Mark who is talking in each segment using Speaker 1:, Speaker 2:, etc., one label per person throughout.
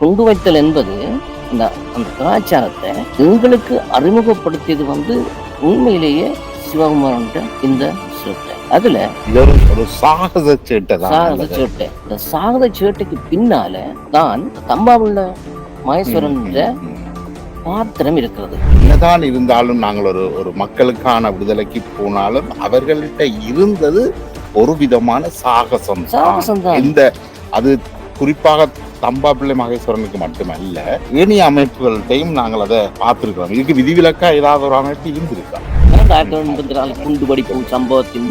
Speaker 1: கொண்டு வைத்தல் என்பது அந்த அந்த கலாச்சாரத்தை எங்களுக்கு அறிமுகப்படுத்தியது உண்மையிலேயே சிவகுமாரன் இந்த சேட்டை. அதுல
Speaker 2: ஒரு சாகச சேட்டை தான்.
Speaker 1: சாகச சேட்டை. இந்த சாகச சேட்டைக்கு பின்னால தான் தம்பாவுள்ள மகேஸ்வரன் பாத்திரம் இருக்கிறது.
Speaker 2: என்னதான் இருந்தாலும் நாங்கள் ஒரு மக்களுக்கான விடுதலைக்கு போனாலும் அவர்கள்ட்ட இருந்தது ஒரு விதமான சாகசம்
Speaker 1: தான்.
Speaker 2: இந்த அது குறிப்பாக தம்பா பிள்ளை மகேஸ்வரனுக்கு மட்டுமல்ல, ஏனைய அமைப்புகள்கிட்டையும் நாங்கள் அதை பார்த்திருக்கிறோம். இதுக்கு விதிவிலக்கா ஏதாவது ஒரு அமைப்பு இருந்திருக்கா?
Speaker 1: குண்டுபடிப்பு சம்பவத்தின்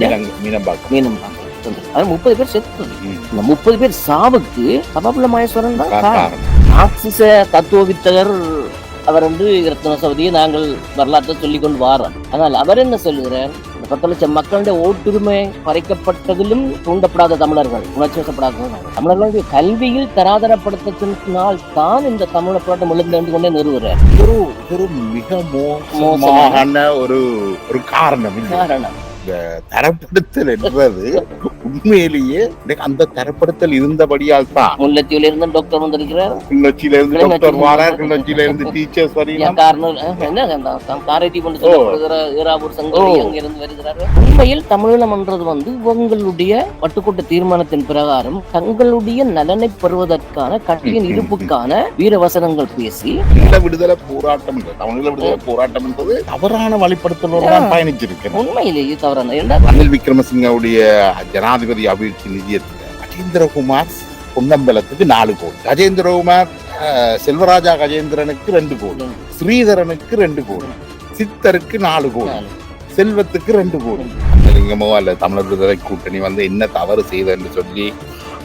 Speaker 1: 30 பேர் செத்தது. இந்த 30 பேர் சாவுக்கு தம்பா பிள்ளை மகேஸ்வரன் தான் காரணம். மார்க்சிச தத்துவ வித்தகர் அவர் ரத்ன சவதியை நாங்கள் வரலாற்றை சொல்லிக் கொண்டு வாரோம். ஆனால் அவர் என்ன சொல்லுகிறார்? 10 லட்சம் மக்களுடைய ஓட்டுரிமை பறிக்கப்பட்டதிலும் தூண்டப்படாத தமிழர்கள், உணர்ச்சி வசப்படாத தமிழர்களுடைய கல்வியில் தராதரப்படுத்தினால் தான் இந்த தமிழ போராட்டம் எழுந்து கொண்டே நிறுவுகிறார்.
Speaker 2: ஒரு மிக மோசமான ஒரு காரணம். தரப்படுத்தல் என்பது உண்மையிலேயே அந்த தரப்படுத்தல் இருந்தபடியால் தான்
Speaker 1: முல்லைத்தீவுல இருந்து டாக்டர் வந்திருக்கிறார்,
Speaker 2: கிளிநொச்சியில இருந்து டாக்டர் வாரார், கிளிநொச்சியில இருந்து டீச்சர்ஸ்
Speaker 1: உண்மையில் தமிழீழம் என்றது உங்களுடைய பட்டுக்கோட்டை தீர்மானத்தின் பிரகாரம் தங்களுடைய நலனை பெறுவதற்கான கட்சியின் இருப்புக்கான வீரவசனங்கள் பேசி
Speaker 2: விடுதலை போராட்டம், தமிழீழ விடுதலை போராட்டம் என்பது தவறான வழிபடுத்தலோடு தான் பயணிச்சிருக்கிறேன்.
Speaker 1: உண்மையிலேயே தவறான
Speaker 2: ரணில் விக்ரமசிங்கவுடைய ஜனாதிபதி அபிவிருத்தி நிதியத்தில் கஜேந்திரகுமார் பொன்னம்பலத்துக்கு 4 கோடி, கஜேந்திரகுமார் செல்வராஜா கஜேந்திரனுக்கு 2 கோடி, ஸ்ரீதரனுக்கு 2 கோடி, சித்தருக்கு 4 கோடி, செல்வத்துக்கு 2 கோடி. லிங்கமோ அல்ல தமிழர் விடுதலை கூட்டணி என்ன தவறு செய்தன்னு சொல்லி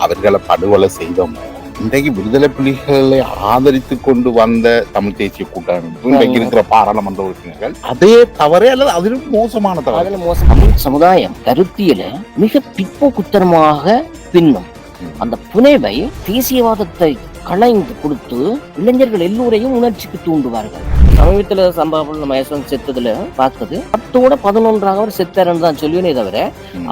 Speaker 2: அவர்களை படுகொலை செய்தோமோ, இன்றைக்கு விடுதலை புலிகளை ஆதரித்து கொண்டு வந்த தமிழ் தேசிய கூட்டமைப்பு, இன்றைக்கு இருக்கிற பாராளுமன்ற உறுப்பினர்கள் அதே தவறே அல்லது அதிலும் மோசமான தவறு.
Speaker 1: தமிழ் சமுதாயம் கருத்தியல மிக பிற்போக்குத்தனமாக பின்னும் அந்த புனைவை தேசியவாதத்தை களைந்து கொடுத்து இளைஞர்கள் எல்லோரையும் உணர்ச்சிக்கு தூண்டுவார்கள். சமீபத்துல சம்பவம் மகேஸ்வரன் செத்ததுல பார்த்தது 10-11 அவர் செத்தாருன்னு தான் சொல்லுவேனே தவிர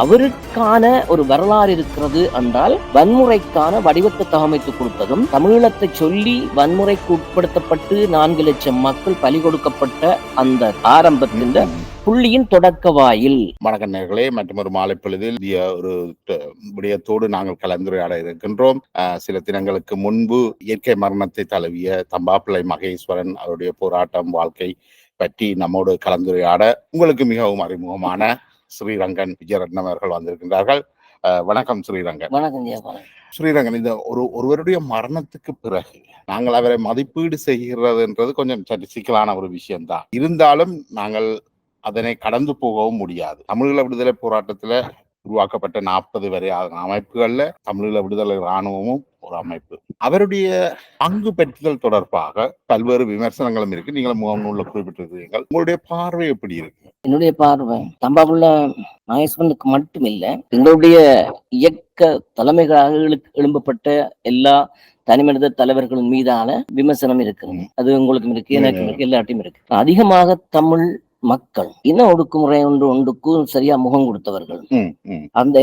Speaker 1: அவருக்கான ஒரு வரலாறு இருக்கிறது என்றால் வன்முறைக்கான வடிவத்தை தகமைத்து கொடுத்ததும், தமிழீழத்தை சொல்லி வன்முறைக்கு உட்படுத்தப்பட்டு 4 லட்சம் மக்கள் பலி கொடுக்கப்பட்ட அந்த ஆரம்பத்தின் புள்ளியின் தொடக்க வாயில்.
Speaker 2: வணக்கம் நேயர்களே, மற்றும் ஒரு மாலை பொழுதில் ஒரு விடயத்தோடு நாங்கள் கலந்துரையாட இருக்கின்றோம். சில தினங்களுக்கு முன்பு இயற்கை மரணத்தை தழுவிய தம்பா பிள்ளை மகேஸ்வரன் அவருடைய போராட்டம் வாழ்க்கை பற்றி நம்மோடு கலந்துரையாட உங்களுக்கு மிகவும் அறிமுகமான ஸ்ரீரங்கன் விஜயரத்னம் அவர்கள் வந்திருக்கின்றார்கள். வணக்கம் ஸ்ரீரங்கன்.
Speaker 1: வணக்கம்
Speaker 2: ஸ்ரீரங்கன். இந்த ஒருவருடைய மரணத்துக்கு பிறகு நாங்கள் அவரை மதிப்பீடு செய்கிறதுன்றது கொஞ்சம் சற்று சிக்கலான ஒரு விஷயம்தான். இருந்தாலும் நாங்கள் அதனை கடந்து போகவும் முடியாது. தமிழீழ விடுதலை போராட்டத்துல உருவாக்கப்பட்ட 40 வரை அமைப்புகள்ல தமிழீழ விடுதலை இராணுவமும் ஒரு அமைப்பு. அவருடைய பங்கு பெற்றுதல் தொடர்பாக பல்வேறு விமர்சனங்களும் இருக்கு. நீங்களும் முகநூல்ல குறிப்பிட்டிருக்கிறீர்கள். உங்களுடைய பார்வை எப்படி இருக்கு?
Speaker 1: என்னுடைய பார்வை தம்பாவுள்ள மகேஸ்வரனுக்கு மட்டுமில்ல, எங்களுடைய இயக்க தலைமைகளாக எழும்பப்பட்ட எல்லா தனிமனித தலைவர்களின் மீதான விமர்சனம் இருக்கு. அது உங்களுக்கும் இருக்கு, எனக்கும் இருக்கு, எல்லாத்தையும் இருக்கு. அதிகமாக தமிழ் மக்கள் இன ஒடுக்குமுறை ஒன்றுக்கும் சரியா முகம் கொடுத்தவர்கள். அந்த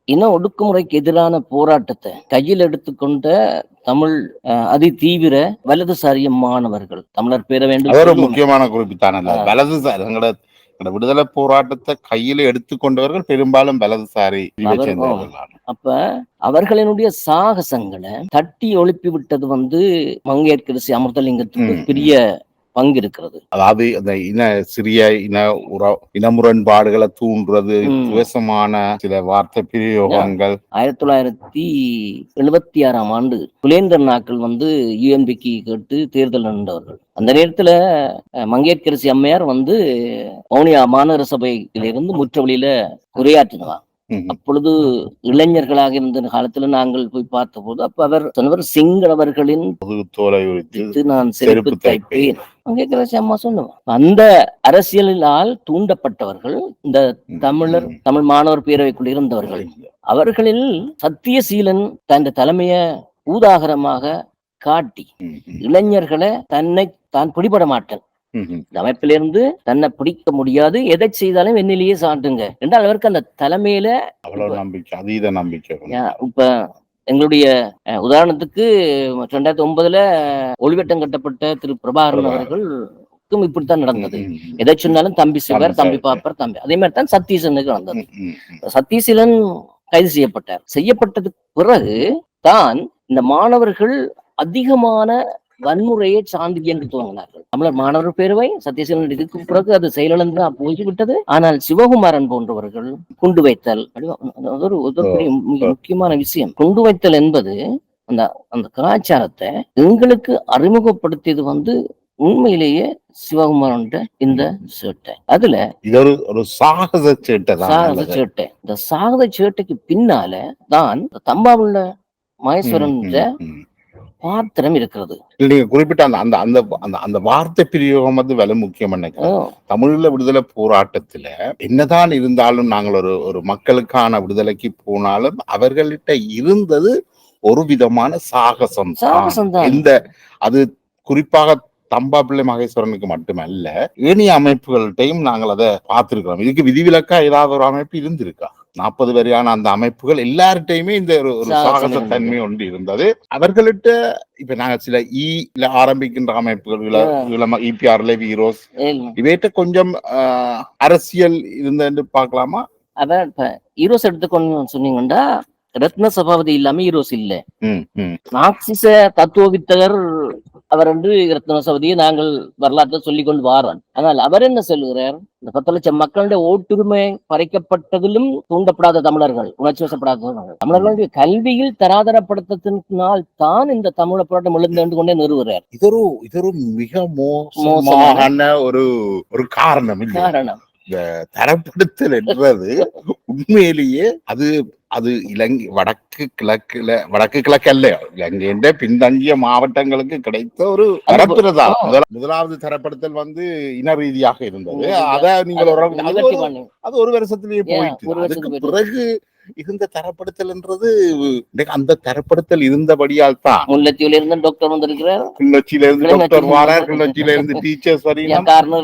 Speaker 1: இன ஒடுக்குமுறைக்கு எதிரான போராட்டத்தை கையில் எடுத்துக்கொண்ட தமிழ் அதி தீவிர வலதுசாரிய மாணவர்கள், தமிழர் பேர வேண்டும்
Speaker 2: முக்கியமான குறிப்பிட்டான வலதுசாரி விடுதலை போராட்டத்தை கையில எடுத்துக்கொண்டவர்கள் பெரும்பாலும் வலதுசாரி.
Speaker 1: அப்ப அவர்களினுடைய சாகசங்களை தட்டி ஒழிப்பி விட்டது மங்கையர்க்கரசி அமிர்தலிங்கத்துக்கு பெரிய பங்கு இருக்கிறது.
Speaker 2: அதாவது அந்த சிறிய இன முரண்பாடுகளை தூண்டுறது, துவேஷமான சில வார்த்தை பிரயோகங்கள்.
Speaker 1: 1976ஆம் ஆண்டு புலேந்தர் நாட்கள் யுஎன்பிக்கு கேட்டு தேர்தல் நடந்தவர்கள். அந்த நேரத்துல மங்கையர்க்கரசி அம்மையார் வவுனியா மாநகர சபையிலிருந்து முற்றவழியில உரையாற்றினார். அப்பொழுது இளைஞர்களாக இருந்த காலத்துல நாங்கள் போய் பார்த்த போது அப்ப அவர் சொன்னவர், சிங்களவர்களின்
Speaker 2: தோலை
Speaker 1: நான் செருப்பு தைப்பேன். அம்மா சொன்னவர். அந்த அரசியலால் தூண்டப்பட்டவர்கள் இந்த தமிழ் மாணவர் பேரவைக்குள் இருந்தவர்கள். அவர்களில் சத்தியசீலன் தன் தலைமைய ஊதாகரமாக காட்டி இளைஞர்களை தான் பிடிபட மாட்டேன், அமைப்பிலிருந்து தன்னை பிடிக்க முடியாது, எதை செய்தாலும் என்னிலேயே சாட்டுங்க என்றால் அவருக்கு அந்த தலைமையில
Speaker 2: அவ்வளவு நம்பிக்கை, அதீத நம்பிக்கை.
Speaker 1: இப்ப எங்களுடைய உதாரணத்துக்கு 2009 ஒளிவட்டம் கட்டப்பட்ட திரு பிரபாகரன் அவர்களுக்கும் இப்படித்தான் நடந்தது. எதை சொன்னாலும் தம்பி சிவர், தம்பி பாப்பர், தம்பி. அதே மாதிரி தான் சத்தீசனுக்கு நடந்தது. சத்தீசன் கைது செய்யப்பட்டார். செய்யப்பட்டதுக்கு பிறகு தான் இந்த மாணவர்கள் அதிகமான வன்முறையை சார்ந்து இயங்க துவங்கினார்கள். தமிழர் மாணவர் பேரவை சத்தீசன் இதுக்கு பிறகு அது செயலிழந்து போய்விட்டது. ஆனால் சிவகுமாரன் போன்றவர்கள் குண்டு வைத்தல் ஒரு மிக முக்கியமான விஷயம். குண்டு வைத்தல் என்பது அந்த அந்த கலாச்சாரத்தை எங்களுக்கு அறிமுகப்படுத்தியது உண்மையிலேயே சிவகுமாரன் இந்த சேட்டை. அதுல இது ஒரு சாகச சேட்டை. இந்த சாகச சேட்டைக்கு பின்னால தான் தம்பாவுள்ள மகேஸ்வரன் பாத்திரம் இருக்கிறது.
Speaker 2: நீங்க குறிப்பிட்ட அந்த வார்த்தை பிரயோகம் விலை முக்கியம். தமிழ்ல விடுதலை போராட்டத்துல என்னதான் இருந்தாலும் நாங்கள் ஒரு மக்களுக்கான விடுதலைக்கு போனாலும் அவர்கள்ட்ட இருந்தது ஒரு விதமான சாகசம் தான். இந்த அது குறிப்பாக தம்பா பிள்ளை மகேஸ்வரனுக்கு மட்டுமல்ல, ஏனைய அமைப்புகள்கிட்டையும் நாங்கள் அதை பார்த்திருக்கிறோம். இதுக்கு விதிவிலக்கா ஏதாவது ஒரு அமைப்பு இருந்திருக்கா? 40 வரையான அந்த அமைப்புகள் எல்லார்ட்டையுமே இந்த ஒரு சாகச தன்மை ஒன்று இருந்தது. அவர்கள்ட்ட இப்ப நாங்க சில ஆரம்பிக்கின்ற அமைப்புகள் இபிஆர்ல ஹீரோஸ் இவைட்ட கொஞ்சம் அரசியல் இருந்தது பார்க்கலாமா?
Speaker 1: அதான் ஹீரோஸ் எடுத்துக்கொண்டு சொன்னீங்கன்னா ரத்ன சபாபதி இல்லாம ஹீரோஸ் இல்ல. மார்க்சிச தத்துவ வித்தகர் அவர் ரத்ன சபாபதியை நாங்கள் வரலாற்றை சொல்லிக் கொண்டு வாரான். ஆனால் அவர் என்ன சொல்லுகிறார்? இந்த 10 லட்சம் மக்களுடைய ஓட்டுரிமை பறிக்கப்பட்டதிலும் தூண்டப்படாத தமிழர்கள், உணர்ச்சி வசப்படாத தமிழர்களுடைய கல்வியில் தராதரப்படுத்தினால் தான் இந்த தமிழ போராட்டம் எழுந்து கொண்டே நிறுவுகிறார்.
Speaker 2: இது மிக மோசமான ஒரு காரணம். இந்த தரப்படுத்தல் என்றது உண்மையிலேயே அது இலங்கை வடக்கு கிழக்கு அல்ல, இலங்கை பின்தங்கிய மாவட்டங்களுக்கு கிடைத்த ஒரு தரப்பிரதா. முதலாவது தரப்படுத்தல் இன ரீதியாக இருந்தது. அத நீங்கள் அது ஒரு வருஷத்திலேயே போயிட்டு அதுக்கு பிறகு இருந்த தரப்படுத்தல் என்றது அந்த தரப்படுத்தல் இருந்தபடியால் தான்
Speaker 1: முல்லைத்தீவுல இருந்து டாக்டர் வந்திருக்கிறார்,
Speaker 2: கிளிநொச்சியில இருந்து டாக்டர் வாரார், கிளிநொச்சியில இருந்து டீச்சர்ஸ்
Speaker 1: வருகிறார்கள்.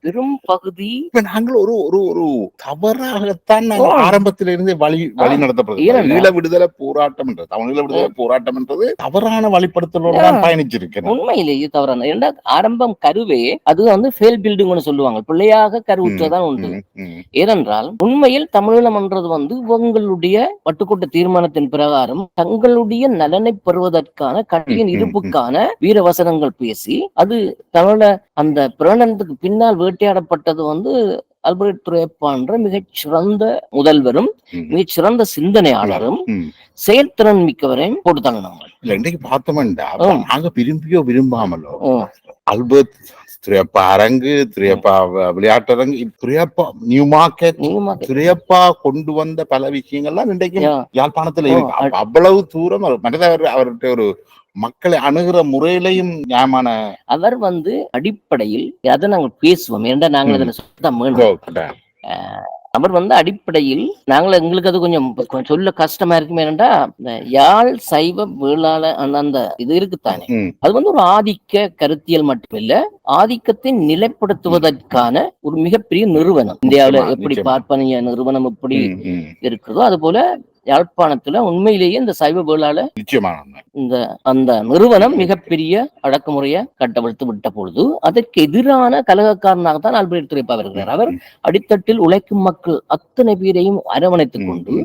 Speaker 1: பெரும் பகுதி
Speaker 2: நாங்கள் ஒரு தவறாகத்தான் ஆரம்பத்தில இருந்து வழி நடத்தப்படுது. ஈழ விடுதலை போராட்டம் என்றது, தமிழீழ விடுதலை போராட்டம் என்றது தவறான வழிப்படுத்தலோடு தான் பயணிச்சிருக்கேன்.
Speaker 1: உண்மையிலேயே தவறான ஆரம்பம் கருவே அது ஃபெயில் பில்டிங் சொல்லுவாங்க, பிள்ளையாக கருவுற்றது உண்டு. ஏனென்றால் உண்மையில் தமிழீழம் என்றது உங்களுடைய வட்டுக்கோட்டை தீர்மானத்தின் பிரகாரம் தங்களுடைய நலனை பெறுவதற்கான கட்சியின் இருப்புக்கான வீரவசனங்கள் பேசி அது தமிழ அந்த பிரகடனத்துக்கு பின்னால் வேட்டையாடப்பட்டது அல்பர்ட் துரையப்பா என்ற மிகச்சிறந்த முதல்வரும் மிகச்சிறந்த சிந்தனையாளரும் செயல்திறன் மிக்கவரையும் போட்டுத்தாங்க.
Speaker 2: இன்னைக்கு பார்த்தோம்டா நாங்க விரும்பியோ விரும்பாமலோ அல்பர்ட் துரையப்பா அரங்கு, துரையப்பா விளையாட்டரங்கு, துரையப்பா நியூ மார்க்கெட், துரையப்பா கொண்டு வந்த பல விஷயங்கள்லாம் இன்றைக்கு யாழ்ப்பாணத்துல இருக்கு. அவ்வளவு தூரம் அவர்கிட்ட ஒரு மக்களை அணுகிற முறையிலையும் நியாயமான
Speaker 1: அவர் அடிப்படையில் அதை நாங்கள் பேசுவோம். ஏன்னா நாங்கள் அதில் சொல்ல அவர் அடிப்படையில் நாங்கள் எங்களுக்கு அது கொஞ்சம் சொல்ல கஷ்டமா இருக்குமே. என்னண்டா யாழ் சைவ வேளாள அந்த இது இருக்குத்தானே, அது ஒரு ஆதிக்க கருத்தியல் மட்டுமில்ல, ஆதிக்கத்தை நிலைப்படுத்துவதற்கான ஒரு மிகப்பெரிய நிறுவனம். இந்தியாவில எப்படி பார்ப்பனிய நிறுவனம் எப்படி இருக்கிறதோ அது போல யாழ்ப்பாணத்துல உண்மையிலேயே இந்த சைவ வேளாள அந்த நிறுவனம் மிகப்பெரிய அடக்குமுறையை கட்டவிழ்த்து விட்ட பொழுது அதற்கு எதிரான கலகக்காரனாக தான் அல்பர்ட் துரையப்பா வருகிறார். அவர் அடித்தட்டில் உழைக்கும் மக்கள் அத்தனை பேரையும் அரவணைத்துக் கொண்டு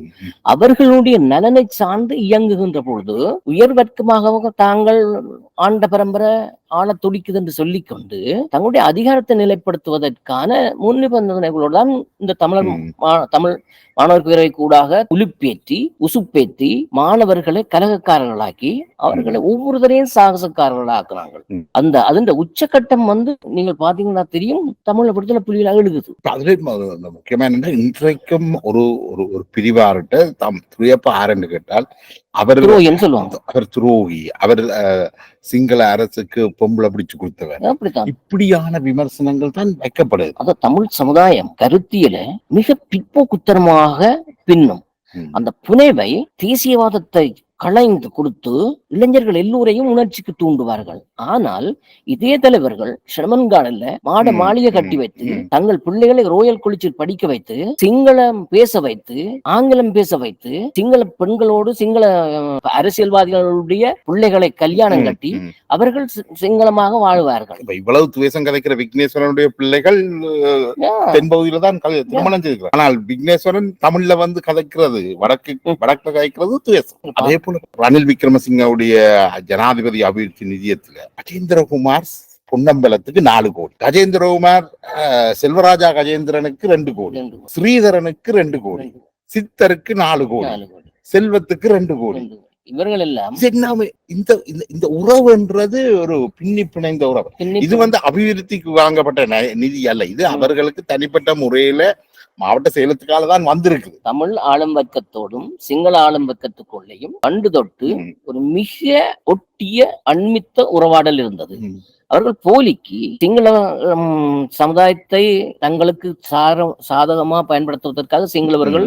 Speaker 1: அவர்களுடைய நலனை சார்ந்து இயங்குகின்ற பொழுது உயர்வர்க்கமாக தாங்கள் ஆண்ட பரம்பரை ஆள துடிக்குது என்று சொல்லிக்கொண்டு தங்களுடைய அதிகாரத்தை நிலைப்படுத்துவதற்கான முன் நிபந்தனைகளோடு தான் இந்த தமிழ் மாணவர் பேரவை கூடாக உலுப்பேற்றி உசுப்பேற்றி மாணவர்களை கலகக்காரர்களாக்கி அவர்களை ஒவ்வொருத்தரையும் சாகசக்காரர்களாக்குறாங்க. அதன் உச்சகட்டம் நீங்கள் பாத்தீங்கன்னா தெரியும், தமிழ் விடுதலை புலிகள் எழுதுது.
Speaker 2: அதுல முக்கியமான இன்றைக்கும் ஒரு பிரிவார்கிட்ட துரையப்பா ஆரண்டு கேட்டால் அவர் துரோகி, அவர் சிங்கள அரசுக்கு பொம்பளை பிடிச்சு கொடுத்தவர், இப்படியான விமர்சனங்கள் தான் வைக்கப்படுது.
Speaker 1: அது தமிழ் சமுதாயம் கருத்தியல மிக பிற்போக்குத்தனமாக பின்னும் அந்த புனைவை தேசியவாதத்தை களைந்து கொடுத்து இளைஞர்கள் எல்லோரையும் உணர்ச்சிக்கு தூண்டுவார்கள். ஆனால் இதே தலைவர்கள் ஷெர்மன்கார்டன்ல மாளிகை கட்டி வைத்து தங்கள் பிள்ளைகளை ரோயல் காலேஜில் படிக்க வைத்து சிங்களம் பேச வைத்து ஆங்கிலம் பேச வைத்து சிங்கள பெண்களோடு சிங்கள அரசியல்வாதிகளுடைய பிள்ளைகளை கல்யாணம் கட்டி அவர்கள் சிங்களமாக வாழ்வார்கள்.
Speaker 2: இவ்வளவு துவேஷம் கலைக்கிற விக்னேஸ்வரனுடைய பிள்ளைகள் தென்பகுதியில தான் திருமணம் செய்திருக்கிறார். ஆனால் விக்னேஸ்வரன் தமிழ்ல வந்து கதைக்கிறது வடக்கு கதைக்கிறது துவேஷம். அதே போல ரணில் விக்ரமசிங்கவுடைய ஜனாதிபதி அபிவிருத்தி நிதியத்துல கஜேந்திரகுமார் பொன்னம்பலத்துக்கு 4 கோடி, கஜேந்திரகுமார் செல்வராஜா கஜேந்திரனுக்கு 2 கோடி, ஸ்ரீதரனுக்கு 2 கோடி, சித்தருக்கு 4 கோடி, செல்வத்துக்கு 2 கோடி.
Speaker 1: இவர்கள் எல்லாம்
Speaker 2: இந்த உறவுன்றது ஒரு பின்னி பிணைந்த உறவு. இது வந்து அபிவிருத்திக்கு வாங்கப்பட்ட நிதி அல்ல. இது அவர்களுக்கு தனிப்பட்ட முறையில மாவட்ட செயலத்துக்கால தான் வந்திருக்கு.
Speaker 1: தமிழ் ஆளும் வர்க்கத்தோடும் சிங்கள ஆளும் வர்க்கத்துக்குள்ளேயும் பண்டு தொட்டு ஒரு மிக ஒட்டிய அண்மித்த உறவாடல் இருந்தது. அவர்கள் போலிக்கு சிங்கள சமுதாயத்தை தங்களுக்கு சாதகமா பயன்படுத்துவதற்காக சிங்களவர்கள்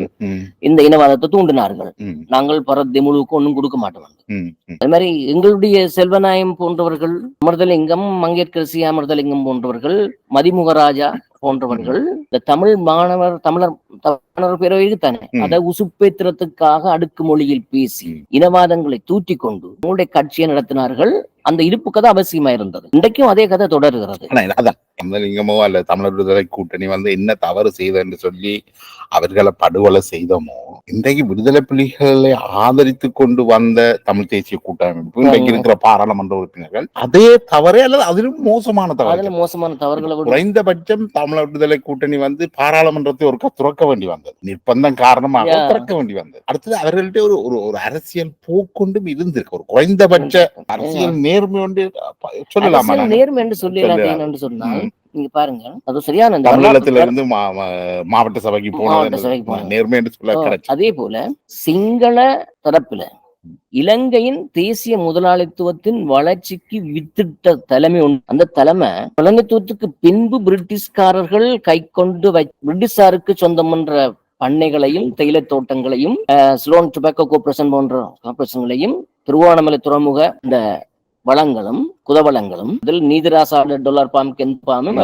Speaker 1: இந்த இனவாதத்தை தூண்டினார்கள். நாங்கள் பரத்தி முழுக்க ஒன்றும் கொடுக்க மாட்டோம். அது மாதிரி எங்களுடைய செல்வநாயம் போன்றவர்கள், அமிர்தலிங்கம், மங்கேற்கரசி அமிர்தலிங்கம் போன்றவர்கள், மதிமுகராஜா போன்றவர்கள் இந்த தமிழ் தமிழர் பேரவைக்கு தானே அதை உசுப்பேத்திரத்துக்காக அடுக்கு மொழியில் பேசி இனவாதங்களை தூற்றி கொண்டு உங்களுடைய கட்சியை நடத்தினார்கள். அந்த இருப்பு கதை அவசியமா இருந்தது. இன்றைக்கும் அதே கதை தொடர்கிறது.
Speaker 2: அமிர்தலிங்கமோ அல்ல தமிழர் விடுதலை கூட்டணி வந்து என்ன தவறு செய்தன்னு சொல்லி அவர்களை படுகொலை செய்தோமோ, இன்றைக்கு விடுதலை புலிகளை ஆதரித்து கொண்டு வந்த தமிழ் தேசிய கூட்டமைப்பு இன்றைக்கு இருக்கிற பாராளுமன்ற உறுப்பினர்கள் அதே தவறே அல்லது அதிலும் மோசமான தவறுகளை குறைந்தபட்சம் தமிழர் விடுதலை கூட்டணி வந்து பாராளுமன்றத்தை ஒரு துறக்க வேண்டி வந்தது, நிர்பந்தம் காரணமாக திறக்க வேண்டி வந்தது. அடுத்தது அவர்கள்ட்ட ஒரு அரசியல் போக்கொண்டும் இருந்திருக்கு. ஒரு குறைந்தபட்ச அரசியல் நேர்மை ஒன்று சொல்லலாமா?
Speaker 1: நேர்மை என்று சொல்லி சொன்னால் நீங்க பாருங்க, அது சரியான
Speaker 2: தமிழகத்துல இருந்து மாவட்ட சபைக்கு போன நேர்மை என்று சொல்ல.
Speaker 1: அதே போல சிங்கள தரப்புல இலங்கையின் தேசிய முதலாளித்துவத்தின் வளர்ச்சிக்கு வித்திட்ட தலைமை உண்டு. அந்த தலைமை முதலாளித்துவத்துக்கு பின்பு பிரிட்டிஷ்காரர்கள் கை கொண்டு பிரிட்டிஷாருக்கு சொந்தம் என்ற பண்ணைகளையும் தேயிலை தோட்டங்களையும் ஸ்லோன் டொபாக்கோ கோர்பரேஷன் போன்ற கார்பரேஷன்களையும் திருவோணமலை துறைமுக இந்த வளங்களும் குதவளங்களும் இதில் நீதிராசா $, பாம் கென்பாமும்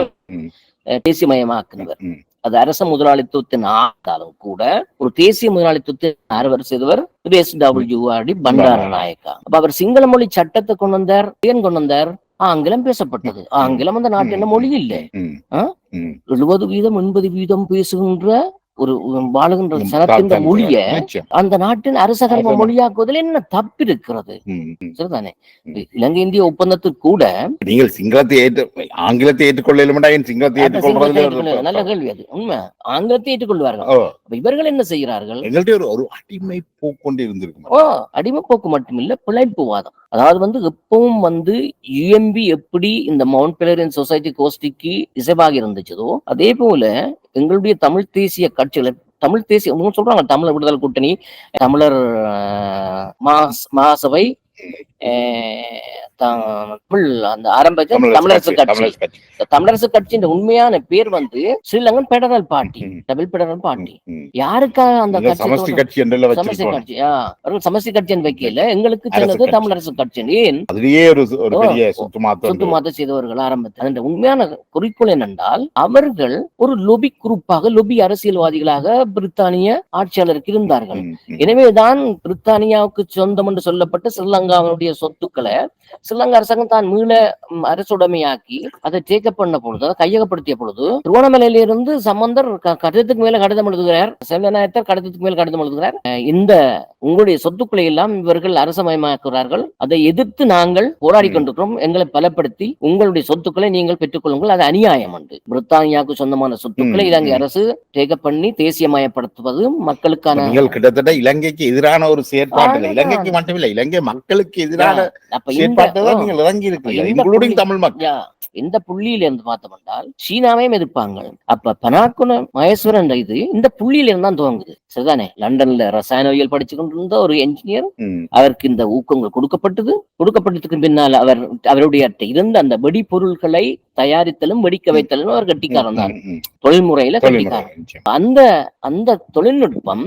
Speaker 1: தேசியமயமாக்குனவர். அது அரச முதலாளித்துவத்தின் ஆனாலும் கூட ஒரு தேசிய முதலாளித்துவத்தை ஆர்வர் செய்தவர் SWRD பண்டாரநாயக்கா. அப்ப அவர் சிங்கள மொழி சட்டத்தை கொண்டு வந்தார். ஏன் கொண்டு வந்தார்? ஆங்கிலம் பேசப்பட்டது. ஆங்கிலம் அந்த நாட்டின் மொழி இல்லை. 70% 80% பேசுகின்ற ஒரு வாழுகின்ற சனத்தின் மொழிய அந்த நாட்டின் அரசகர்ம மொழியாக்குவதில் என்ன தப்பு இருக்கிறது? சரிதானே? இலங்கை இந்திய ஒப்பந்தத்துக்கு கூட
Speaker 2: நீங்கள் சிங்களத்தை ஆங்கிலத்தை ஏற்றுக்கொள்ள
Speaker 1: நல்ல கேள்வி. அது உண்மை, ஆங்கிலத்தை ஏற்றுக்கொள்வார்கள். இவர்கள் என்ன செய்கிறார்கள்?
Speaker 2: எங்கள்கிட்ட ஒரு அடிமை போக்கு இருந்திருக்கு.
Speaker 1: அடிமை போக்கு மட்டுமில்ல, பிழைப்புவாதம். அதாவது எப்பவும் UMB எப்படி இந்த மவுண்ட் பெலரின் சொசைட்டி கோஷ்டிக்கு இசைவாக இருந்துச்சதோ அதே போல எங்களுடைய தமிழ் தேசிய கட்சிகள், தமிழ் தேசிய சொல்றாங்க தமிழர் விடுதலை கூட்டணி, தமிழர் மகாசபை, அந்த ஆரம்பிச்ச தமிழரசு கட்சி. தமிழரசு கட்சியின் உண்மையான பேர் Sri Lankan federal party, double federal party. யாருக்காக அந்த கட்சி சமஷ்டி கட்சி வைக்கல, எங்களுக்கு சொன்னது தமிழரசு கட்சி. ஏன் சுத்துமாத்த செய்தவர்கள் ஆரம்பத்தில் அந்த உண்மையான குறிக்கோள் என்னென்றால் அவர்கள் ஒரு லொபி குரூப்பாக, லொபி அரசியல்வாதிகளாக பிரித்தானிய ஆட்சியாளருக்கு இருந்தார்கள். எனவேதான் பிரித்தானியாவுக்கு சொந்தம் என்று சொல்லப்பட்ட ஸ்ரீலங்காவுடைய சொத்துக்களை ஸ்ரீலங்கா அரசாங்கம் தான் மீள அரசுடைமையாக்கி அதை டேக்கப் பண்ண பொழுது, அதை கையகப்படுத்திய பொழுது திருவோணமலையில இருந்து சம்பந்தர் கடிதத்துக்கு மேல கடிதம் எழுதுகிறார். செல்வநாயகர் கடிதத்துக்கு மேல கடிதம் எழுதுகிறார். இந்த உங்களுடைய சொத்துக்களை எல்லாம் இவர்கள் அரசமயமாக்குகிறார்கள், அதை எதிர்த்து நாங்கள் போராடி கொண்டிருக்கிறோம், எங்களை பலப்படுத்தி உங்களுடைய சொத்துக்களை நீங்கள் பெற்றுக் கொள்ளுங்கள், அது அநியாயம் என்று. பிரித்தானியாவுக்கு சொந்தமான சொத்துக்களை இலங்கை அரசு டேக்கப் பண்ணி தேசியமயப்படுத்துவது மக்களுக்கான
Speaker 2: கிட்டத்தட்ட இலங்கைக்கு எதிரான ஒரு செயற்பாடு. இலங்கைக்கு மட்டுமில்லை, இலங்கை மக்களுக்கு எதிரான தமிழ் மக்கள்.
Speaker 1: இந்த புள்ளியில இருந்து பார்த்தோம் என்றால் சீனாவையும் எதிர்ப்பாங்க. அப்ப பனாக்குன மகேஸ்வரன் இது இந்த புள்ளியில இருந்தான் துவங்குது. சரிதானே? லண்டன்ல ரசாயனவியல் படிச்சு கொண்டிருந்த ஒரு என்ஜினியர், அவருக்கு இந்த ஊக்கங்கள் கொடுக்கப்பட்டதுக்கு பின்னால் அவருடைய இருந்த அந்த வெடி பொருட்களை தயாரித்தலும் வெடிக்க வைத்தலும் அவர் கட்டிக்காரன் தான், தொழில்முறையில கட்டிக்காரன். அந்த தொழில்நுட்பம்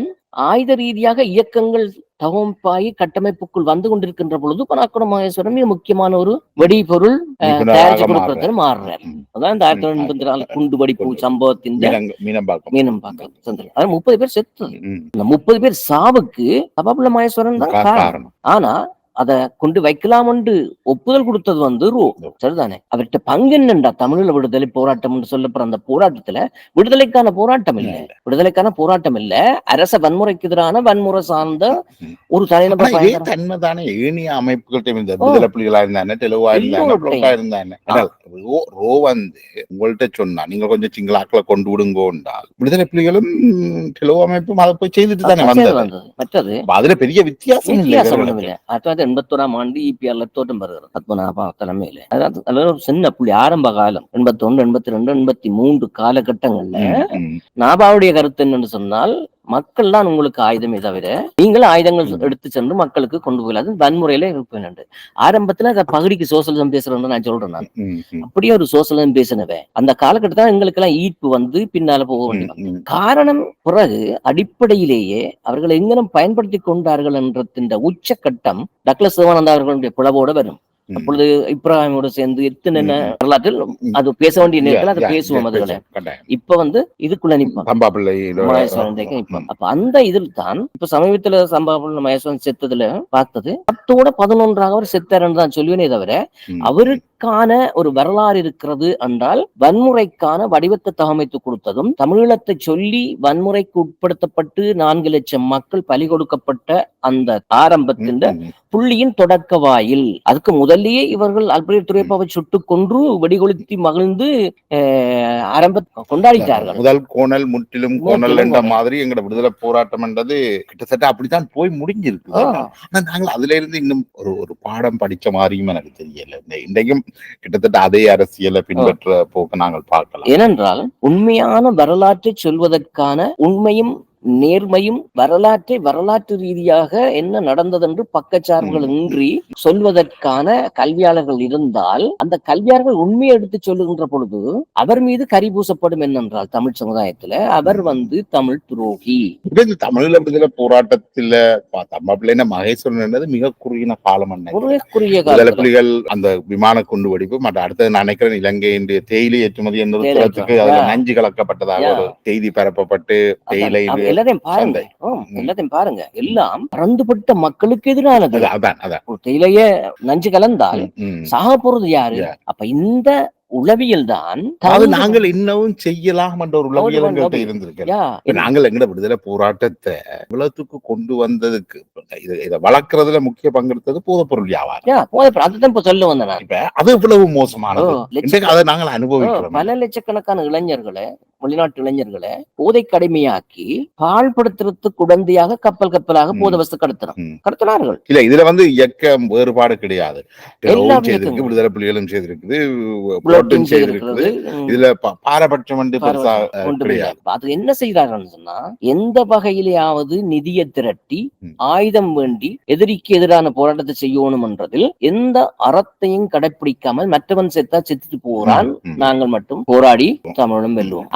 Speaker 1: ஆயுத ரீதியாக இயக்கங்கள் தவம்பாயி கட்டமைப்புக்குள் வந்து கொண்டிருக்கின்ற பொழுது பராக்கிரம மகேஸ்வரன் மிக முக்கியமான ஒரு வெடிபொருள் தயாரிச்சு கொடுக்கறது மாறுறாரு. அதான் இந்த 1984 குண்டு வெடிப்பு சம்பவத்தின் மீனம்பாக்கம் சந்திரன். அது 30 பேர் செத்து. இந்த 30 பேர் சாவுக்கு சபாபுல மகேஸ்வரன் தான் காரணம். ஆனா அத கொண்டு வைக்கலாம் என்று ஒப்புதல் கொடுத்தது வந்து சரிதானே. அவர்கிட்ட பங்கு என்னண்டா தமிழ்ல விடுதலை போராட்டம் என்று சொல்லப்படுற அந்த போராட்டத்துல விடுதலைக்கான போராட்டம் இல்ல, விடுதலைக்கான போராட்டம் இல்ல, அரச வன்முறைக்கு எதிரான வன்முறை சார்ந்த ஒரு தனிநபர்
Speaker 2: தன்மைதானே. ஏனைய அமைப்புகள்ட்ட விடுதலை புலிகளா இருந்தானே, தெளிவா இருந்தானே ரோ வந்து உங்கள்கிட்ட சொன்னா நீங்க கொஞ்சம் சிங்களாக்களை கொண்டு விடுங்கோ என்றால் விடுதலை புலிகளும் தெளிவு அமைப்பும் அதை போய் செய்துட்டு தானே வந்தது. மற்றது அதுல பெரிய வித்தியாசம் இல்லை.
Speaker 1: 1981ஆம் ஆண்டு EPR தோட்டம் பெறுகிறது பத்மநாபா தலைமையில. அதாவது ஒரு சின்ன புள்ளி ஆரம்ப காலம் 81, 82, 83 காலகட்டங்கள்ல நாபாவுடைய கருத்து என்னன்னு சொன்னால், மக்கள் தான் உங்களுக்கு ஆயுதமே தவிர நீங்கள் ஆயுதங்கள் எடுத்து சென்று மக்களுக்கு கொண்டு போயிடாது, வன்முறையில இருப்பேன். ஆரம்பத்துல அந்த பகுதிக்கு சோசியலிசம் பேசுறேன்னு நான் சொல்றேன். நான் அப்படியே ஒரு சோசியலிசம் பேசினவன் அந்த காலகட்டத்தில் எங்களுக்கு எல்லாம் ஈர்ப்பு வந்து பின்னால போக வேண்டிய காரணம். பிறகு அடிப்படையிலேயே அவர்கள் எங்கனும் பயன்படுத்தி கொண்டார்கள் என்ற உச்சக்கட்டம் டக்ளஸ் சிவானந்தா அவர்களுடைய பிளவோட வரும். அப்பொழுது இப்ராஹிமோடு சேர்ந்து எத்தனை வரலாற்றில் அது பேச வேண்டிய நேரத்தில் அதை பேசுவோம். அதுகளை இப்ப வந்து இதுக்குள்ள நிப்பான். அப்ப அந்த இதில் தான் இப்ப சமீபத்துல சம்பாபுள்ள மகேஸ்வரன் செத்ததுல பார்த்தது 10ஓட 11ஆக அவர் செத்தாருன்னு தான் சொல்லுவேனே தவிர அவருக்கான ஒரு வரலாறு இருக்கிறது என்றால் வன்முறைக்கான வடிவத்தை தகமைத்து கொடுத்ததும், தமிழீழத்தை சொல்லி வன்முறைக்கு உட்படுத்தப்பட்டு 4 லட்சம் மக்கள் பலி கொடுக்கப்பட்ட அந்த ஆரம்பத்தின் புள்ளியின் தொடக்க வாயில். அதுக்கு முதலியே இவர்கள் அல்பிரேட் துரைப்பாவை சுட்டு கொன்று வெடிகொளுத்தி மகிழ்ந்து ஆரம்ப கொண்டாடிட்டார்கள்.
Speaker 2: முதல் கோணல் முற்றிலும் கோணல் என்ற மாதிரி எங்களோட விடுதலை போராட்டம் என்றது கிட்டத்தட்ட அப்படித்தான் போய் முடிஞ்சிருக்கு. ஆனா நாங்கள் அதுல இருந்து இன்னும் ஒரு பாடம் படிச்ச மாதிரியும் எனக்கு தெரியல. இன்றைக்கும் கிட்டத்தட்ட அதே அரசியலை பின்பற்ற போக்க நாங்கள் பார்க்கலாம்.
Speaker 1: ஏனென்றால் உண்மையான வரலாற்றை சொல்வதற்கான உண்மையும் நேர்மையும் வரலாற்று ரீதியாக என்ன நடந்தது என்று பக்கச்சார்புகள் இன்றி சொல்வதற்கான கல்வியாளர்கள் இருந்தால், அந்த கல்வியாளர்கள் உண்மையை எடுத்து சொல்லுகின்ற பொழுது அவர் மீது கரி பூசப்படும். என்னென்றால் தமிழ் சமுதாயத்துல அவர் வந்து தமிழ் துரோகி.
Speaker 2: தமிழ் விடுதலை போராட்டத்துல தமிழ் மகேஸ்வரன் என்பது மிக குறுகின காலம்.
Speaker 1: குறுகிய
Speaker 2: புலிகள் அந்த விமான குண்டு வெடிப்பு மற்றும் அடுத்தது நினைக்கிறேன் இலங்கையின் தேயிலை ஏற்றுமதி நிறுத்தத்துக்கு நஞ்சு கலக்கப்பட்டதாக ஒரு செய்தி பரப்பப்பட்டு தேயிலை
Speaker 1: எல்லாத்தையும் பாருங்க எல்லாம் பறந்துபட்ட மக்களுக்கு எதிரானது. தேயிலையே நஞ்சு கலந்தால் சாக போறது யாரு? அப்ப இந்த உளவியல் தான்
Speaker 2: நாங்கள் இன்னமும் செய்யலாம் என்ற ஒரு உளவியல் இருந்திருக்கு. நாங்கள் எங்கட விடுதலை போராட்டத்தை உலகத்துக்கு கொண்டு வந்ததுக்கு இதை வளர்க்கறதுல முக்கிய பங்கெடுத்தது போதைப்பொருள் வியாபாரம்.
Speaker 1: அதுதான் இப்ப சொல்ல வந்தேன்.
Speaker 2: இப்ப அது இவ்வளவு மோசமானது. அதை நாங்கள் அனுபவிக்கிறோம்.
Speaker 1: பல லட்சக்கணக்கான இளைஞர்களை, வெளிநாட்டு இளைஞர்களை போதை கடுமையாக்கி பாழ்படுத்துறதுக்கு உடந்தையாக கப்பலாக போதை வஸ்து கடத்தினார்கள்.
Speaker 2: இல்ல இதுல வந்து இயக்க வேறுபாடு கிடையாது. விடுதலை புலிகளும் செய்திருக்குது, இதுல பாரபட்சம்
Speaker 1: அது என்ன செய்தார்கள் சொன்னா, எந்த வகையிலேயாவது நிதியை திரட்டி ஆயுதம் வேண்டி எதிரிக்கு எதிரான போராட்டத்தை செய்யணும் என்றதில் எந்த அறத்தையும் கடைபிடிக்காமல் மற்றவன் செத்தா செத்துட்டு போறான், நாங்கள் மட்டும் போராடி தமிழும் வெல்லுவோம்.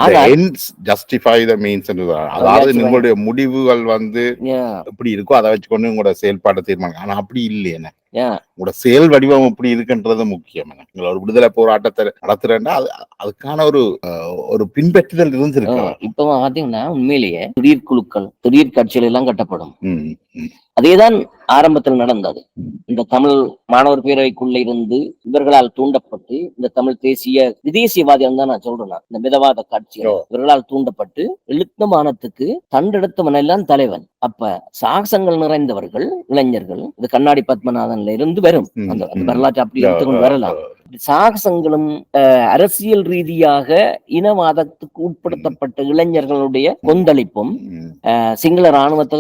Speaker 2: அதாவது உங்களுடைய முடிவுகள் வந்து எப்படி இருக்கோ அதை வச்சுக்கொண்டு உங்களோட செயல்பாட்டை தீர்மானம். ஆனா அப்படி இல்லையே, உங்களோட செயல் வடிவம் எப்படி இருக்குன்றது முக்கியம். ஒரு விடுதலை போராட்டத்தை நடத்துறேன்னா அதுக்கான ஒரு பின்பற்றுதல் இருந்திருக்கு.
Speaker 1: இப்ப பாத்தீங்கன்னா உண்மையிலேயே திடீர் குழுக்கள், திடீர் கட்சிகள் எல்லாம் கட்டப்படும். அதேதான் ஆரம்பத்தில் நடந்தது. இந்த தமிழ் மாணவர் பேரவைக்குள்ள இருந்து இவர்களால் தூண்டப்பட்டு இந்த தமிழ் தேசியவாதிகள் தான் நான் சொல்றேன். இந்த மிதவாத காட்சிகள் இவர்களால் தூண்டப்பட்டு எழுத்தமானத்துக்கு தண்டெடுத்தவன் எல்லாம் தலைவன். அப்ப சாகசங்கள் நிறைந்தவர்கள் இளைஞர்கள், இது கண்ணாடி பத்மநாதன்ல இருந்து வரும். அந்த வரலாற்று அப்படி எடுத்துக்கொண்டு வரலாம். சாகசங்களும் அரசியல் ரீதியாக இனவாதத்துக்கு உட்படுத்தப்பட்ட இளைஞர்களுடைய கொந்தளிப்பும், சிங்கள ராணுவத்தை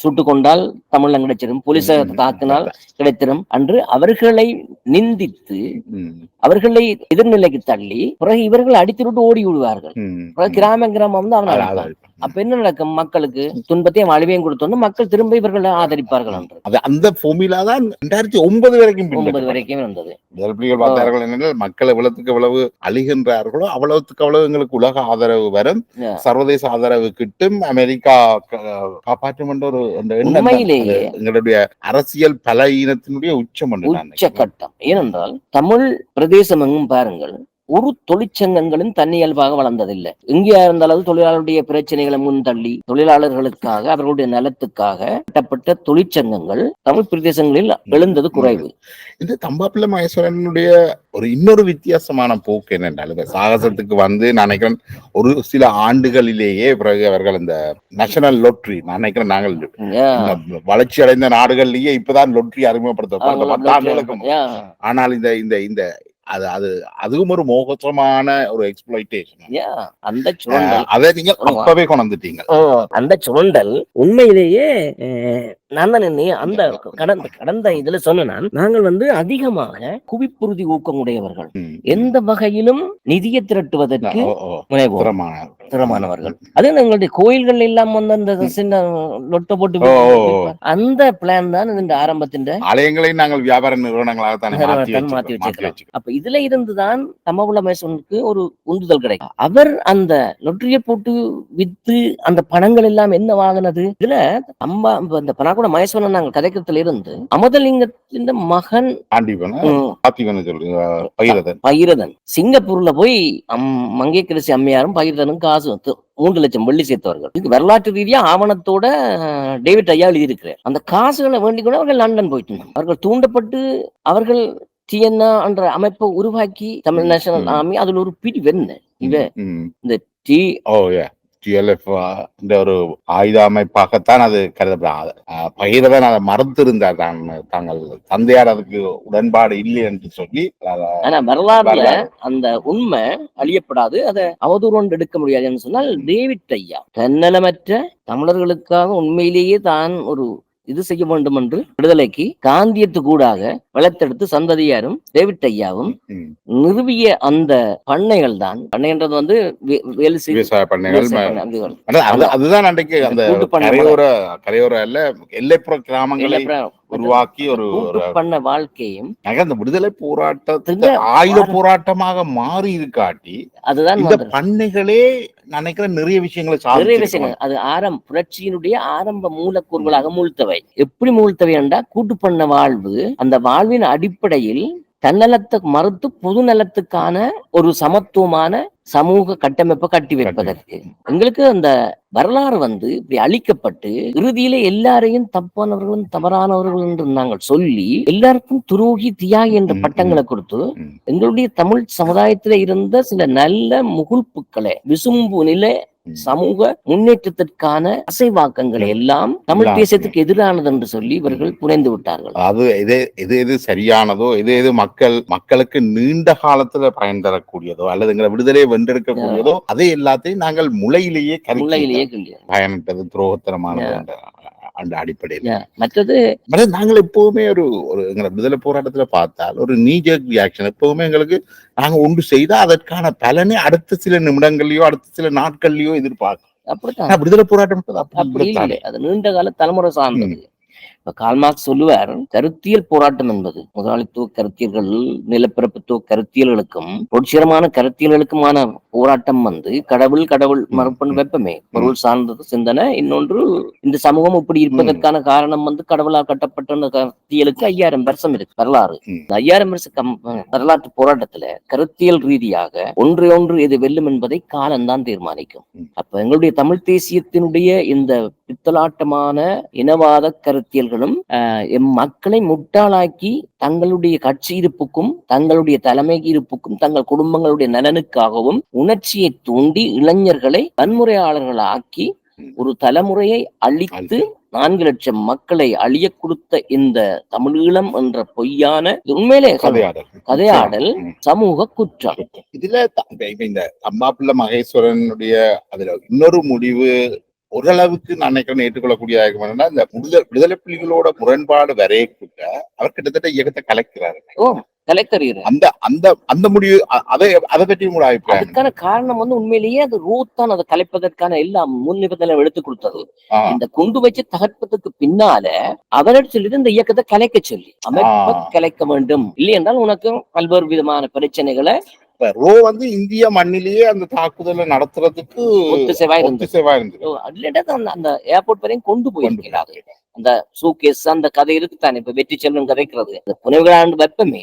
Speaker 1: சுட்டுக் கொண்டால் தமிழ் கிடைச்சிடும், போலீஸை தாக்கினால் கிடைத்திடும் அன்று அவர்களை நிந்தித்து அவர்களை எதிர்நிலைக்கு தள்ளி பிறகு இவர்கள் அடித்துவிட்டு ஓடி விடுவார்கள். கிராமம் வந்து அவன். அப்ப என்ன நடக்கும்? மக்களுக்கு துன்பத்தையும் அழிவையும் கொடுத்தோன்னு மக்கள் திரும்ப இவர்களை ஆதரிப்பார்கள் என்று
Speaker 2: அந்த formula தான் 2009 வரைக்கும்
Speaker 1: வந்தது.
Speaker 2: புலிகள் பார்த்தார்கள் என்றால் மக்கள் எவ்வளவுக்கு எவ்வளவு அழிகின்றார்களோ அவ்வளவுக்கு அவ்வளவு எங்களுக்கு உலக ஆதரவு வரும், சர்வதேச ஆதரவு கிட்டும், அமெரிக்கா காப்பாற்றும் என்ற ஒரு எண்ணம்
Speaker 1: உண்மையிலேயே
Speaker 2: எங்களுடைய அரசியல் பலவீனத்தினுடைய
Speaker 1: உச்சகட்டம். ஏனென்றால் தமிழ் பிரதேசம் எங்கும் பாருங்கள், ஒரு தொழிற்சங்கங்களும் தன்னியல்பாக வளர்ந்ததில்லை. எங்கேயா இருந்தாலும் தொழிலாளருடைய பிரச்சனைகளை முன்தள்ளி தொழிலாளர்களுக்காக அவர்களுடைய நலத்துக்காக கட்டப்பட்ட தொழிற்சங்கங்கள் தமிழ் பிரதேசங்களில் எழுந்தது குறைவு.
Speaker 2: இந்த தம்பாப்பிள்ளை மகேஸ்வரனுடைய ஒரு இன்னொரு வித்தியாசமான போக்கு என்னென்றால், சாகசத்துக்கு வந்து நான் நினைக்கிறேன் ஒரு சில ஆண்டுகளிலேயே பிறகு அவர்கள் இந்த நேஷனல் லொட்ரி, நான் நினைக்கிறேன் நாங்கள் வளர்ச்சி அடைந்த நாடுகள்லயே இப்பதான் லொட்ரி அறிமுகப்படுத்த, ஆனால் இந்த இந்த அது அது அதுவும் ஒரு மோசமான ஒரு எக்ஸ்ப்ளாய்டேஷன்.
Speaker 1: அந்த சுரண்டல்
Speaker 2: அதை நீங்க அப்பவே கொண்டுட்டீங்க.
Speaker 1: அந்த சுரண்டல் உண்மையிலேயே நான் தான் அந்த கடந்த இதுல சொன்ன நாங்கள் வந்து அதிகமாக குவிப்புறுதி ஊக்கம் உடையவர்கள், எந்த வகையிலும் நிதியை திரட்டுவதற்கு திறமானவர்கள். அது எங்களுடைய கோயில்கள் எல்லாம் வந்து அந்த சின்ன லொட்டை போட்டு அந்த பிளான் தான் இந்த ஆரம்பத்தின்
Speaker 2: ஆலயங்களை நாங்கள் வியாபார நிறுவனங்களாக
Speaker 1: மாற்றி வச்சிருக்கோம். அப்ப இதுல இருந்துதான் தம்பாப்பிள்ளை மகேஸ்வரனுக்கு ஒரு உந்துதல் கிடைக்கும். அவர் அந்த லொட்டரியை போட்டு வித்து அந்த பணங்கள் எல்லாம் என்ன வாங்கினது, இதுல அந்த பணாக்குட மகேஸ்வரன் நாங்கள் கதைக்கிறதுல இருந்து அமதலிங்கத்தின் மகன் பகிரதன் சிங்கப்பூர்ல போய் மங்கையரசி அம்மையாரும் பகிரதனும் காசு 3 லட்சம் வெள்ளி சேர்த்தவர்கள். வரலாற்று ரீதியா ஆவணத்தோட டேவிட் ஐயா எழுதியிருக்கிறார். அந்த காசுகளை வேண்டிக் கூட அவர்கள் லண்டன் போயிட்டு அவர்கள் தூண்டப்பட்டு அவர்கள் டிஎன்ஏ என்ற அமைப்பை உருவாக்கி தமிழ் நேஷனல் ஆர்மி அதுல ஒரு பிரிவு என்ன இந்த
Speaker 2: TLF ஒரு ஆயுத அமைப்பாகத்தான் அது கருதப்படாது. பகிரதான் அதை மறுத்திருந்தார், தாங்கள் தந்தையார் அதுக்கு உடன்பாடு இல்லை என்று சொல்லி.
Speaker 1: ஆனா வரலாறுல அந்த உண்மை அழியப்படாது, அதை அவதூறு எடுக்க முடியாதுன்னு சொன்னால் டேவிட் ஐயா தன்னலமற்ற தமிழர்களுக்காக உண்மையிலேயே தான் ஒரு இது செய்ய வேண்டும் என்று விடுதலைக்கு காந்தியத்து கூடாக வளர்த்தெடுத்து சந்ததியாரும் டேவிட் ஐயாவும் நிறுவிய அந்த பண்ணைகள் தான். பண்ணைன்றது வந்து
Speaker 2: அதுதான் அன்றைக்கு அந்த கரையோர எல்லைப்புற கிராமங்களை உருவாக்கி ஒரு
Speaker 1: பண்ண வாழ்க்கையும்
Speaker 2: அந்த விடுதலை போராட்டத்தை ஆயுத போராட்டமாக மாறி இருக்காட்டி அதுதான் இந்த பண்ணைகளே நினைக்கிற நிறைய விஷயங்கள்
Speaker 1: அது புரட்சியினுடைய ஆரம்ப மூலக்கூறுகளாக மூழ்த்தவை. எப்படி மூழ்த்தவை என்றா கூட்டு பண்ண வாழ்வு, அந்த வாழ்வின் அடிப்படையில் தன்னலத்தை மறுத்து பொது நலத்துக்கான ஒரு சமத்துவமான சமூக கட்டமைப்பை கட்டி வைப்பதற்கு எங்களுக்கு அந்த வரலாறு வந்து இப்படி அழிக்கப்பட்டு இறுதியில எல்லாரையும் தப்பானவர்களும் தவறானவர்கள் என்று நாங்கள் சொல்லி எல்லாருக்கும் துரோகி தியாகி என்ற பட்டங்களை கொடுத்து எங்களுடைய தமிழ் சமுதாயத்தில இருந்த சில நல்ல முகுழ்ப்புக்களை விசும்பு நிலை சமூக முன்னேற்றத்திற்கான அசைவாக்கங்களை எல்லாம் தமிழ் தேசத்துக்கு எதிரானது என்று சொல்லி இவர்கள் புனைந்து விட்டார்கள்.
Speaker 2: அது எது சரியானதோ, எது மக்களுக்கு நீண்ட காலத்துல பயன் தரக்கூடியதோ அல்லது விடுதலையை வென்றெடுக்கக்கூடியதோ அதை எல்லாத்தையும் நாங்கள் முளையிலேயே பயனிட்டது துரோகத்தனமானது அந்த அடிப்படையில்.
Speaker 1: மற்றது
Speaker 2: நாங்கள் எப்பவுமே ஒரு எங்களை விடுதலை போராட்டத்துல பார்த்தால் ஒரு நீஜர் ரியாக்ஷன் எப்பவுமே எங்களுக்கு நாங்க ஒன்று செய்தா அதற்கான பலனை அடுத்த சில நிமிடங்கள்லயோ அடுத்த சில நாட்கள்லயோ எதிர்பார்க்கும்.
Speaker 1: அப்படித்தான்
Speaker 2: விடுதலை போராட்டம்
Speaker 1: அப்படி இல்லை, அது நீண்ட கால தலைமுறை சார்ந்தது. இப்ப கால்மார்க்ஸ் சொல்லுவார், கருத்தியல் போராட்டம் என்பது முதலாளித்துவ கருத்தியல்கள் நிலப்பிரப்புத்துவ கருத்தியல்களுக்கும் புரட்சிகரமான கருத்தியல்களுக்குமான போராட்டம் வந்து கடவுள் மறுப்பன் வெப்பமே பொருள் சார்ந்தது சிந்தனை. இன்னொன்று இந்த சமூகம் இப்படி இருப்பதற்கான காரணம் வந்து கடவுளால் கட்டப்பட்ட கருத்தியலுக்கு 5000 வருஷம் இருக்கு வரலாறு. 5000 வருஷம் வரலாற்று போராட்டத்துல கருத்தியல் ரீதியாக ஒன்று எது வெல்லும் என்பதை காலம்தான் தீர்மானிக்கும். அப்ப எங்களுடைய தமிழ் தேசியத்தினுடைய இந்த பித்தலாட்டமான இனவாத கருத்தியல்களும் மக்களை முட்டாளாக்கி தங்களுடைய கட்சி இருப்புக்கும் தங்களுடைய தலைமை இருப்புக்கும் தங்கள் குடும்பங்களுடைய நலனுக்காகவும் உணர்ச்சியை தூண்டி இளைஞர்களை வன்முறையாளர்கள் ஆக்கி ஒரு தலைமுறையை அழித்து 4 லட்சம் மக்களை அழிய கொடுத்த இந்த தமிழீழம் என்ற பொய்யான உண்மையிலே கதையாடல் சமூக குற்றம்.
Speaker 2: இதுல இந்த தம்பாப்பிள்ளை மகேஸ்வரனுடைய அதுல இன்னொரு முடிவு ஓரளவுக்கு நான் நினைக்கிறேன் ஏற்றுக்கொள்ளக்கூடிய இந்த விடுதலை புலிகளோட முரண்பாடு வரைய கூட அவர் கிட்டத்தட்ட இயக்கத்தை கலைக்கிறாரு.
Speaker 1: கலைக்கறிகிறேன்.
Speaker 2: அந்த அந்த அந்த முடிவு அதை பற்றி உங்களோட அபிப்பிராயம் என்ன?
Speaker 1: அதுக்கான காரணம் வந்து உண்மையிலேயே அது ரூத் தான் அதை கலைப்பதற்கான எல்லா முன் நிபந்தனை எடுத்து கொடுத்தது.
Speaker 2: ஆ,
Speaker 1: இந்த குண்டு வச்சு தகர்ப்பதற்கு பின்னால அவர்கள் சொல்லிட்டு இந்த இயக்கத்தை கலைக்க சொல்லி அமைப்பை கலைக்க வேண்டும், இல்லை என்றால் உனக்கு பல்வேறு விதமான பிரச்சனைகளை
Speaker 2: இப்ப ரோ வந்து இந்திய மண்ணிலேயே அந்த தாக்குதலை நடத்துறதுக்கு
Speaker 1: ஒத்திசைவா இருந்தது.
Speaker 2: ஒத்திசைவா இருந்தது.
Speaker 1: அதுல அந்த ஏர்போர்ட் வரையும் கொண்டு போயிருக்கிறாரு. அந்த சூகேஸ் அந்த கதை இருக்குத்தானே, இப்ப வெற்றி செல்வன் கதைக்கிறது அந்த புனைவுகளாண்டு வெப்பமே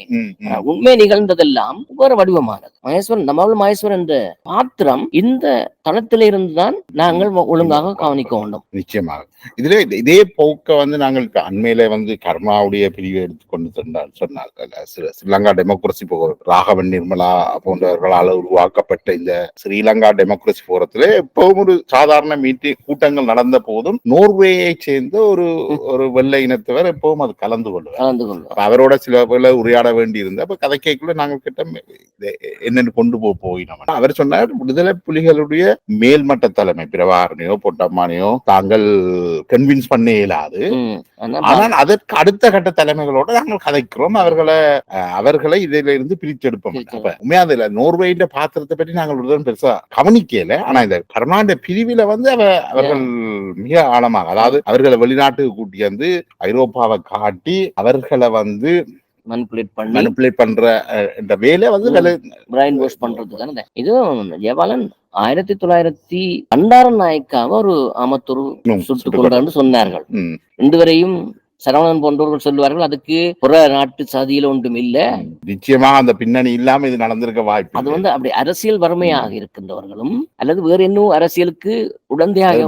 Speaker 1: உண்மை நிகழ்ந்ததெல்லாம் வேற வடிவமானது. மகேஸ்வரன் நம்மள மகேஸ்வரன் என்ற பாத்திரம் இந்த தளத்தில இருந்துதான் நாங்கள் ஒழுங்காக கவனிக்க வேண்டும்.
Speaker 2: நிச்சயமாக இதுல இதே போக்க வந்து நாங்கள் அண்மையில வந்து கர்மாவுடைய பிரிவை எடுத்துக்கொண்டு சொன்னார்கள். ஸ்ரீலங்கா டெமோக்ரசி ராகவன் நிர்மலா போன்றவர்களால் உருவாக்கப்பட்ட இந்த ஸ்ரீலங்கா டெமோக்ரசி போரத்துல எப்பவும் ஒரு சாதாரண கூட்டங்கள் நடந்த போதும் நோர்வேயை சேர்ந்த ஒரு வெள்ளை இனத்தவர் எப்பவும் அது கலந்து கொள்வார். அவரோட சில பேர்ல உரையாட வேண்டி இருந்த அப்ப கதை கேட்கல நாங்கள் கிட்ட என்னன்னு கொண்டு போயினோம். அவர் சொன்னார், விடுதலை புலிகளுடைய மேல்மட்ட தலைமை பிரபாகரனையோ பொட்டம்மானையோ தாங்கள் கன்வின்ஸ் பண்ண இயலாது, ஆனால் அதற்கு அடுத்த கட்ட தலைமைகளோட நாங்கள் கதைக்கிறோம், அவர்களை இதில இருந்து பிரிச்செடுப்போம். உண்மையா அதுல நோர்வேயின் பாத்திரத்தை பற்றி நாங்கள் பெருசா கவனிக்கல. ஆனா இந்த கர்நாடக பிரிவில வந்து அவர்கள் மிக ஆழமாக, அதாவது அவர்களை வெளிநாட்டுக்கு கூட்டி வந்து ஐரோப்பாவை காட்டி அவர்களை வந்து மனிபுலேட் பண்ற இந்த வேலை வந்து
Speaker 1: பிரைன் வாஷ் பண்றதுக்கான இது ஜெயபாலன் 1902 நாயக்காக ஒரு அமத்தூர் சுட்டுக் கொண்டான்னு சொன்னார்கள். ரெண்டு வரையும் சரவணன் போன்றவர்கள் சொல்லுவார்கள் அதுக்கு புற நாட்டு சாதியில ஒன்றும் இல்ல.
Speaker 2: நிச்சயமாக அந்த பின்னணி இல்லாம இது நடந்திருக்க வாய்ப்பு.
Speaker 1: அது வந்து அப்படி அரசியல் வறுமையாக இருக்கின்றவர்களும் அல்லது வேற இன்னும் அரசியலுக்கு உடந்தையாக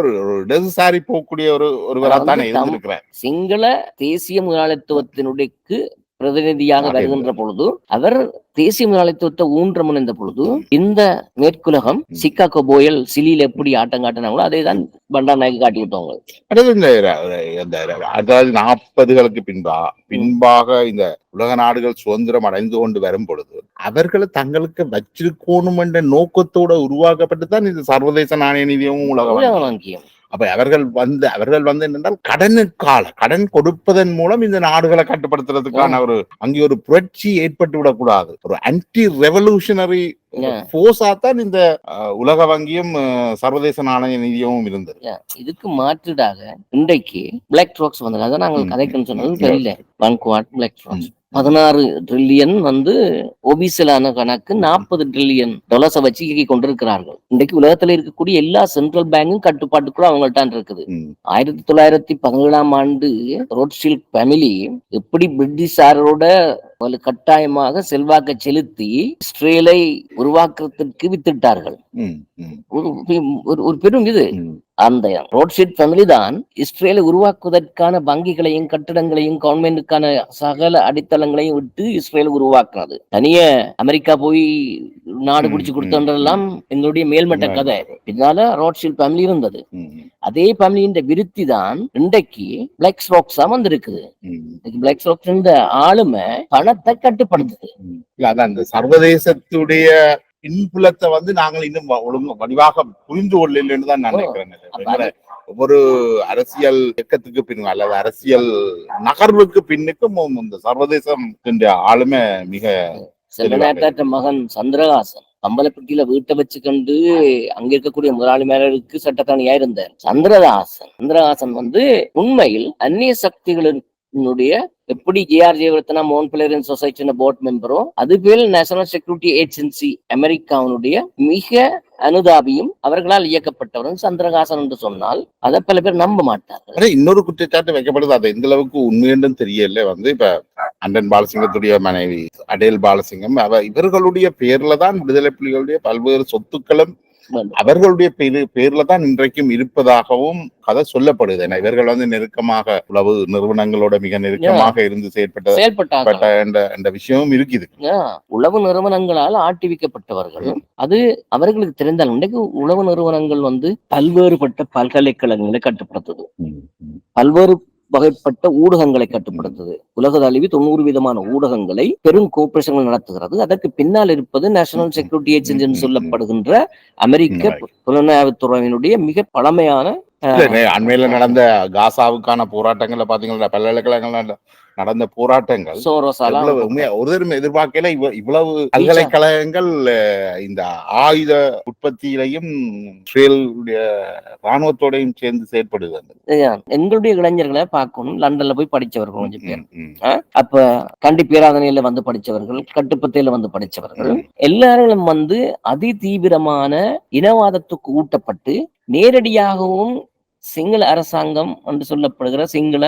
Speaker 2: ஒரு இடதுசாரி போகக்கூடிய ஒருவராகத்தான் இருந்திருக்கிறார்.
Speaker 1: சிங்கள தேசிய முதலாளித்துவத்தினுடைய பிரதிநிதியாக வருகின்ற பொழுது அவர் தேசிய முதலாளித்துவத்தை ஊன்ற முனைந்த பொழுது இந்த மேற்குலகம் சிக்காகோ போயல் சிலியில எப்படி ஆட்டம் காட்டினாங்களோ அதே தான் பண்டார் நாயக்கு காட்டி விட்டவங்க.
Speaker 2: அதாவது 40களுக்கு பின்பாக இந்த உலக நாடுகள் சுதந்திரம் அடைந்து கொண்டு வரும் பொழுது அவர்களை தங்களுக்கு வச்சிருக்கணும் என்ற நோக்கத்தோட உருவாக்கப்பட்டு தான் இந்த சர்வதேச நாணய நிதியமும் உலக வங்கியும். அப்ப அவர்கள் வந்து என்னென்றால் கடன் கொடுப்பதன் மூலம் இந்த நாடுகளை கட்டுப்படுத்துறதுக்கான அங்கே ஒரு புரட்சி ஏற்பட்டு விடக்கூடாது, ஒரு ஆன்டி ரெவல்யூஷனரி போர்ஸா தான் இந்த உலக வங்கியும் சர்வதேச நாணய நிதியமும் இருந்தது.
Speaker 1: இதுக்கு மாற்றுடாக இன்றைக்கு பிளாக் ராக்ஸ் வந்தது. அதான் நாங்கள் கதைக்குன்னு சொன்னது தெரியல. பிளாக் ராக்ஸ் 16 ட்ரில்லியன் வந்து ஒபிசலான கணக்கு 40 ட்ரில்லியன் டாலர்ஸை வச்சு இயக்கி கொண்டிருக்கிறார்கள். இன்றைக்கு உலகத்துல இருக்கக்கூடிய எல்லா சென்ட்ரல் பேங்கும் கட்டுப்பாட்டுக்குள்ள அவங்கள்ட்ட இருக்குது. 1917ஆம் ஆண்டு ரோத்ஷில்ட் ஃபேமிலி எப்படி பிரிட்டிஷாரோட கட்டாயமாக செல்வாக்க செலுத்தி இஸ்ரேலை உருவாக்குறதுக்கு வித்திட்டார்கள். ஒரு பெரும் இது அந்த ரோத்ஷில்ட் ஃபேமிலி தான் இஸ்ரேலை உருவாக்குவதற்கான வங்கிகளையும் கட்டிடங்களையும் கவர்மெண்ட்டுக்கான சகல அடித்தளங்களையும் விட்டு இஸ்ரேலை உருவாக்குனது. தனிய அமெரிக்கா போய் நாடு பிடிச்சு கொடுத்ததெல்லாம் எங்களுடைய மேல்மட்ட கதை. பின்னால ரோத்ஷில்ட் ஃபேமிலி இருந்தது. அதே ஃபேமிலியின் விருத்தி தான் இன்றைக்கு பிளாக் ராக்ஸா வந்திருக்குது. பிளாக் ராக்ஸ் ஆளுமை பணத்தை கட்டுப்படுத்துது.
Speaker 2: அந்த சர்வதேசத்துடைய பின்புலத்தை வந்து நாங்கள் இன்னும் ஒழுங்கு வடிவாக புரிந்து கொள்ளலன்னு தான் நான் நினைக்கிறேன். ஒவ்வொரு அரசியல் இயக்கத்துக்கு பின் அல்லது அரசியல் நகர்வுக்கு பின்னுக்கும் இந்த சர்வதேசம் ஆளுமை மிக
Speaker 1: செல்வநாட்டாற்ற மகன் சந்திரகாசன் கம்பளப்பட்டியில வீட்டை வச்சுக்கொண்டு அங்க இருக்கக்கூடிய முதலாளிமாருக்கு சட்டத்தணியா இருந்தார். சந்திரகாசன் வந்து உண்மையில் அந்நிய சக்திகளினுடைய எப்படி ஜேஆர் ஜெயவர்த்தனா மோகன் பிளேரியன் சொசைட்டி போர்ட் மெம்பரோ அதுபோல் நேஷனல் செக்யூரிட்டி ஏஜென்சி அமெரிக்காவினுடைய மிக அனுதாபியும் அவர்களால் இயக்கப்பட்டவரும் சந்திரகாசன் என்று சொன்னால் அதை பல பேர் நம்ப மாட்டார்கள்.
Speaker 2: இன்னொரு குற்றச்சாட்டு வைக்கப்படுது, அது எந்த அளவுக்கு உண்மையென்றும் தெரியல. வந்து இப்ப அண்டன் பாலசிங்கத்துடைய மனைவி அடேல் பாலசிங்கம் இவர்களுடைய பேர்ல தான் விடுதலை புலிகளுடைய பல்வேறு சொத்துக்களும் அவர்களுடைய பேர்ல தான் இன்றைக்கும் இருப்பதாகவும் கதை சொல்லப்படுது. ஏன்னா இவர்கள் வந்து நெருக்கமாக உளவு நிறுவனங்களோட மிக நெருக்கமாக இருந்து செயல்பட்ட என்ற விஷயமும் இருக்குது.
Speaker 1: உளவு நிறுவனங்களால் ஆட்டிவிக்கப்பட்டவர்கள் அது அவர்களுக்கு தெரிந்தால் இன்றைக்கு உளவு நிறுவனங்கள் வந்து பல்வேறுபட்ட பல்கலைக்கழகங்களை கட்டுப்படுத்துது, பல்வேறு வகைப்பட்ட ஊடகங்களை கட்டுப்படுத்துது. உலக தழுவி 90 விதமான ஊடகங்களை பெரும் கோஆபரேஷன்கள் நடத்துகிறது. அதற்கு பின்னால் இருப்பது நேஷனல் செக்யூரிட்டி ஏஜென்சி சொல்லப்படுகின்ற அமெரிக்க புலனாய்வுத்துறையினுடைய மிக பழமையான
Speaker 2: அண்மையில நடந்த காசாவுக்கான போராட்டங்கள்ல பாத்தீங்கன்னா பல்கலைக்கழகங்கள் நடந்த போராட்டங்கள்
Speaker 1: சோரோசால
Speaker 2: எவ்வளவு உண்மையா ஒருத்தரும் எதிர்பார்க்கல இவ்வளவு பல்கலைக்கழகங்கள் இந்த ஆயுத உற்பத்தியிலையும் இஸ்ரேலுடைய ராணுவத்தோடையும் சேர்ந்து செயற்படுகிறது.
Speaker 1: எங்களுடைய இளைஞர்களை பார்க்கணும். லண்டன்ல போய் படிச்சவர்கள் கொஞ்சம் பேர், அப்ப கண்டி பேராதனையில வந்து படிச்சவர்கள், கட்டுப்பத்தையில வந்து படிச்சவர்கள் எல்லாரும் வந்து அதி தீவிரமான இனவாதத்துக்கு ஊட்டப்பட்டு நேரடியாகவும் சிங்கள அரசாங்கம் என்று சொல்லப்படுகிற சிங்கள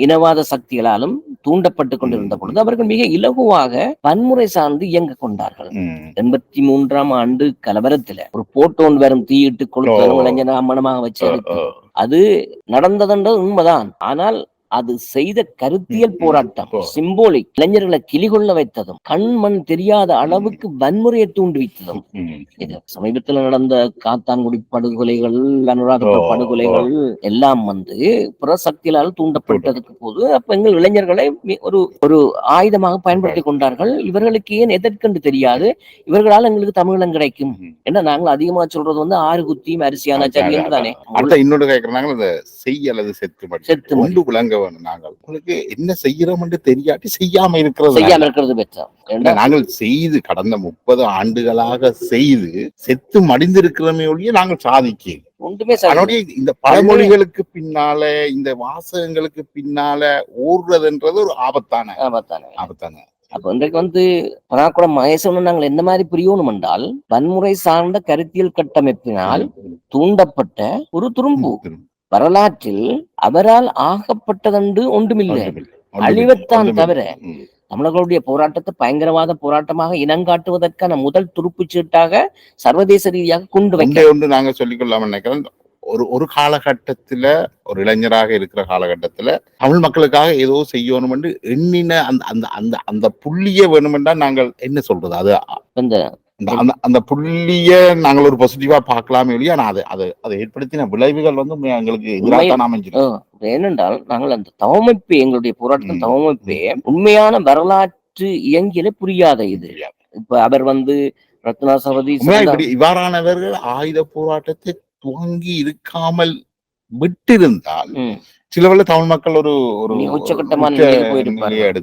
Speaker 1: இனவாத சக்திகளாலும் தூண்டப்பட்டு கொண்டிருந்த பொழுது அவர்கள் மிக இலகுவாக வன்முறை சார்ந்து இயங்க கொண்டார்கள். 83ஆம் ஆண்டு கலவரத்துல ஒரு போட்டோன் வெறும் தீயிட்டு கொளுத்தலும் இளைஞர் அம்மனமாக வச்சு அது நடந்ததுன்றது உண்மைதான். ஆனால் அது செய்த கருத்தியல் போராட்டம் சிம்போலிக் இளைஞர்களை கிளிகொள்ள வைத்ததும் கண்மண் தெரியாத அளவுக்கு வன்முறையை தூண்டுவித்ததும் இது சமீபத்தில் நடந்த காத்தான்குடி படுகொலைகள், அனுராதபுர படுகொலைகள் எல்லாம் வந்து புறசக்திகளால் தூண்டப்பட்டதுக்கு போது அப்ப எங்கள் இளைஞர்களை ஒரு ஆயுதமாக பயன்படுத்தி கொண்டார்கள். இவர்களுக்கு ஏன் எதற்கென்று தெரியாது, இவர்களால் எங்களுக்கு தமிழம் கிடைக்கும். ஏன்னா நாங்கள் அதிகமா சொல்றது வந்து ஆறு குத்தியும் அரிசியான சரி என்று தானே.
Speaker 2: இன்னொரு கேட்கறாங்க செய் அல்லது செத்து ஒன்று விளங்க வேணும். நாங்கள் உங்களுக்கு என்ன செய்யறோம் என்று தெரியாட்டி செய்யாம இருக்கிறது பெற்ற நாங்கள் செய்து கடந்த 30 ஆண்டுகளாக செய்து செத்து மடிந்திருக்கிறோமே ஒழிய நாங்கள் சாதிக்க இந்த பழமொழிகளுக்கு பின்னால இந்த வாசகங்களுக்கு பின்னால ஓடுறதுன்றது ஒரு ஆபத்தான.
Speaker 1: அப்ப இன்றைக்கு வந்து பராக்குளம் மகேசன் நாங்கள் என்ன மாதிரி புரியணும் என்றால் வன்முறை சார்ந்த கருத்தியல் கட்டமைப்பினால் தூண்டப்பட்ட ஒரு துரும்பு வரலாற்றில் அவரால் ஆகப்பட்டதென்று ஒன்றுமில்லை, அழிவத்தான் தவிர தமிழர்களுடைய போராட்டத்தை பயங்கரவாத போராட்டமாக இனங்காட்டுவதற்கான முதல் துருப்புச் சீட்டாக சர்வதேச ரீதியாக கொண்டு வைக்க
Speaker 2: நாங்க சொல்லிக்கொள்ளாம நினைக்கிறேன். ஒரு காலகட்டத்துல ஒரு இளைஞராக இருக்கிற காலகட்டத்துல தமிழ் மக்களுக்காக ஏதோ செய்யணும் என்று எண்ணின அந்த புள்ளிய வேணுமென்றா நாங்கள் என்ன சொல்றது, அது அந்த புள்ளிய நாங்கள் ஒரு பாசிட்டிவா பார்க்கலாமே இல்லையா. அதை ஏற்படுத்தின விளைவுகள் வந்து எங்களுக்கு எதிராக அமைஞ்சிடும்.
Speaker 1: ஏனென்றால் நாங்கள் அந்த தவமைப்பு எங்களுடைய போராட்டத்தின் தவமைப்பே உண்மையான வரலாற்று இயங்கியலே புரியாத இது. இப்ப அவர் வந்து ரத்னா சவதி
Speaker 2: இவ்வாறானவர்கள் ஆயுத போராட்டத்தை துவங்கி இருக்காமல் விட்டிருந்தால் சிலவல்ல தமிழ் மக்கள் ஒரு
Speaker 1: உச்சகட்டமான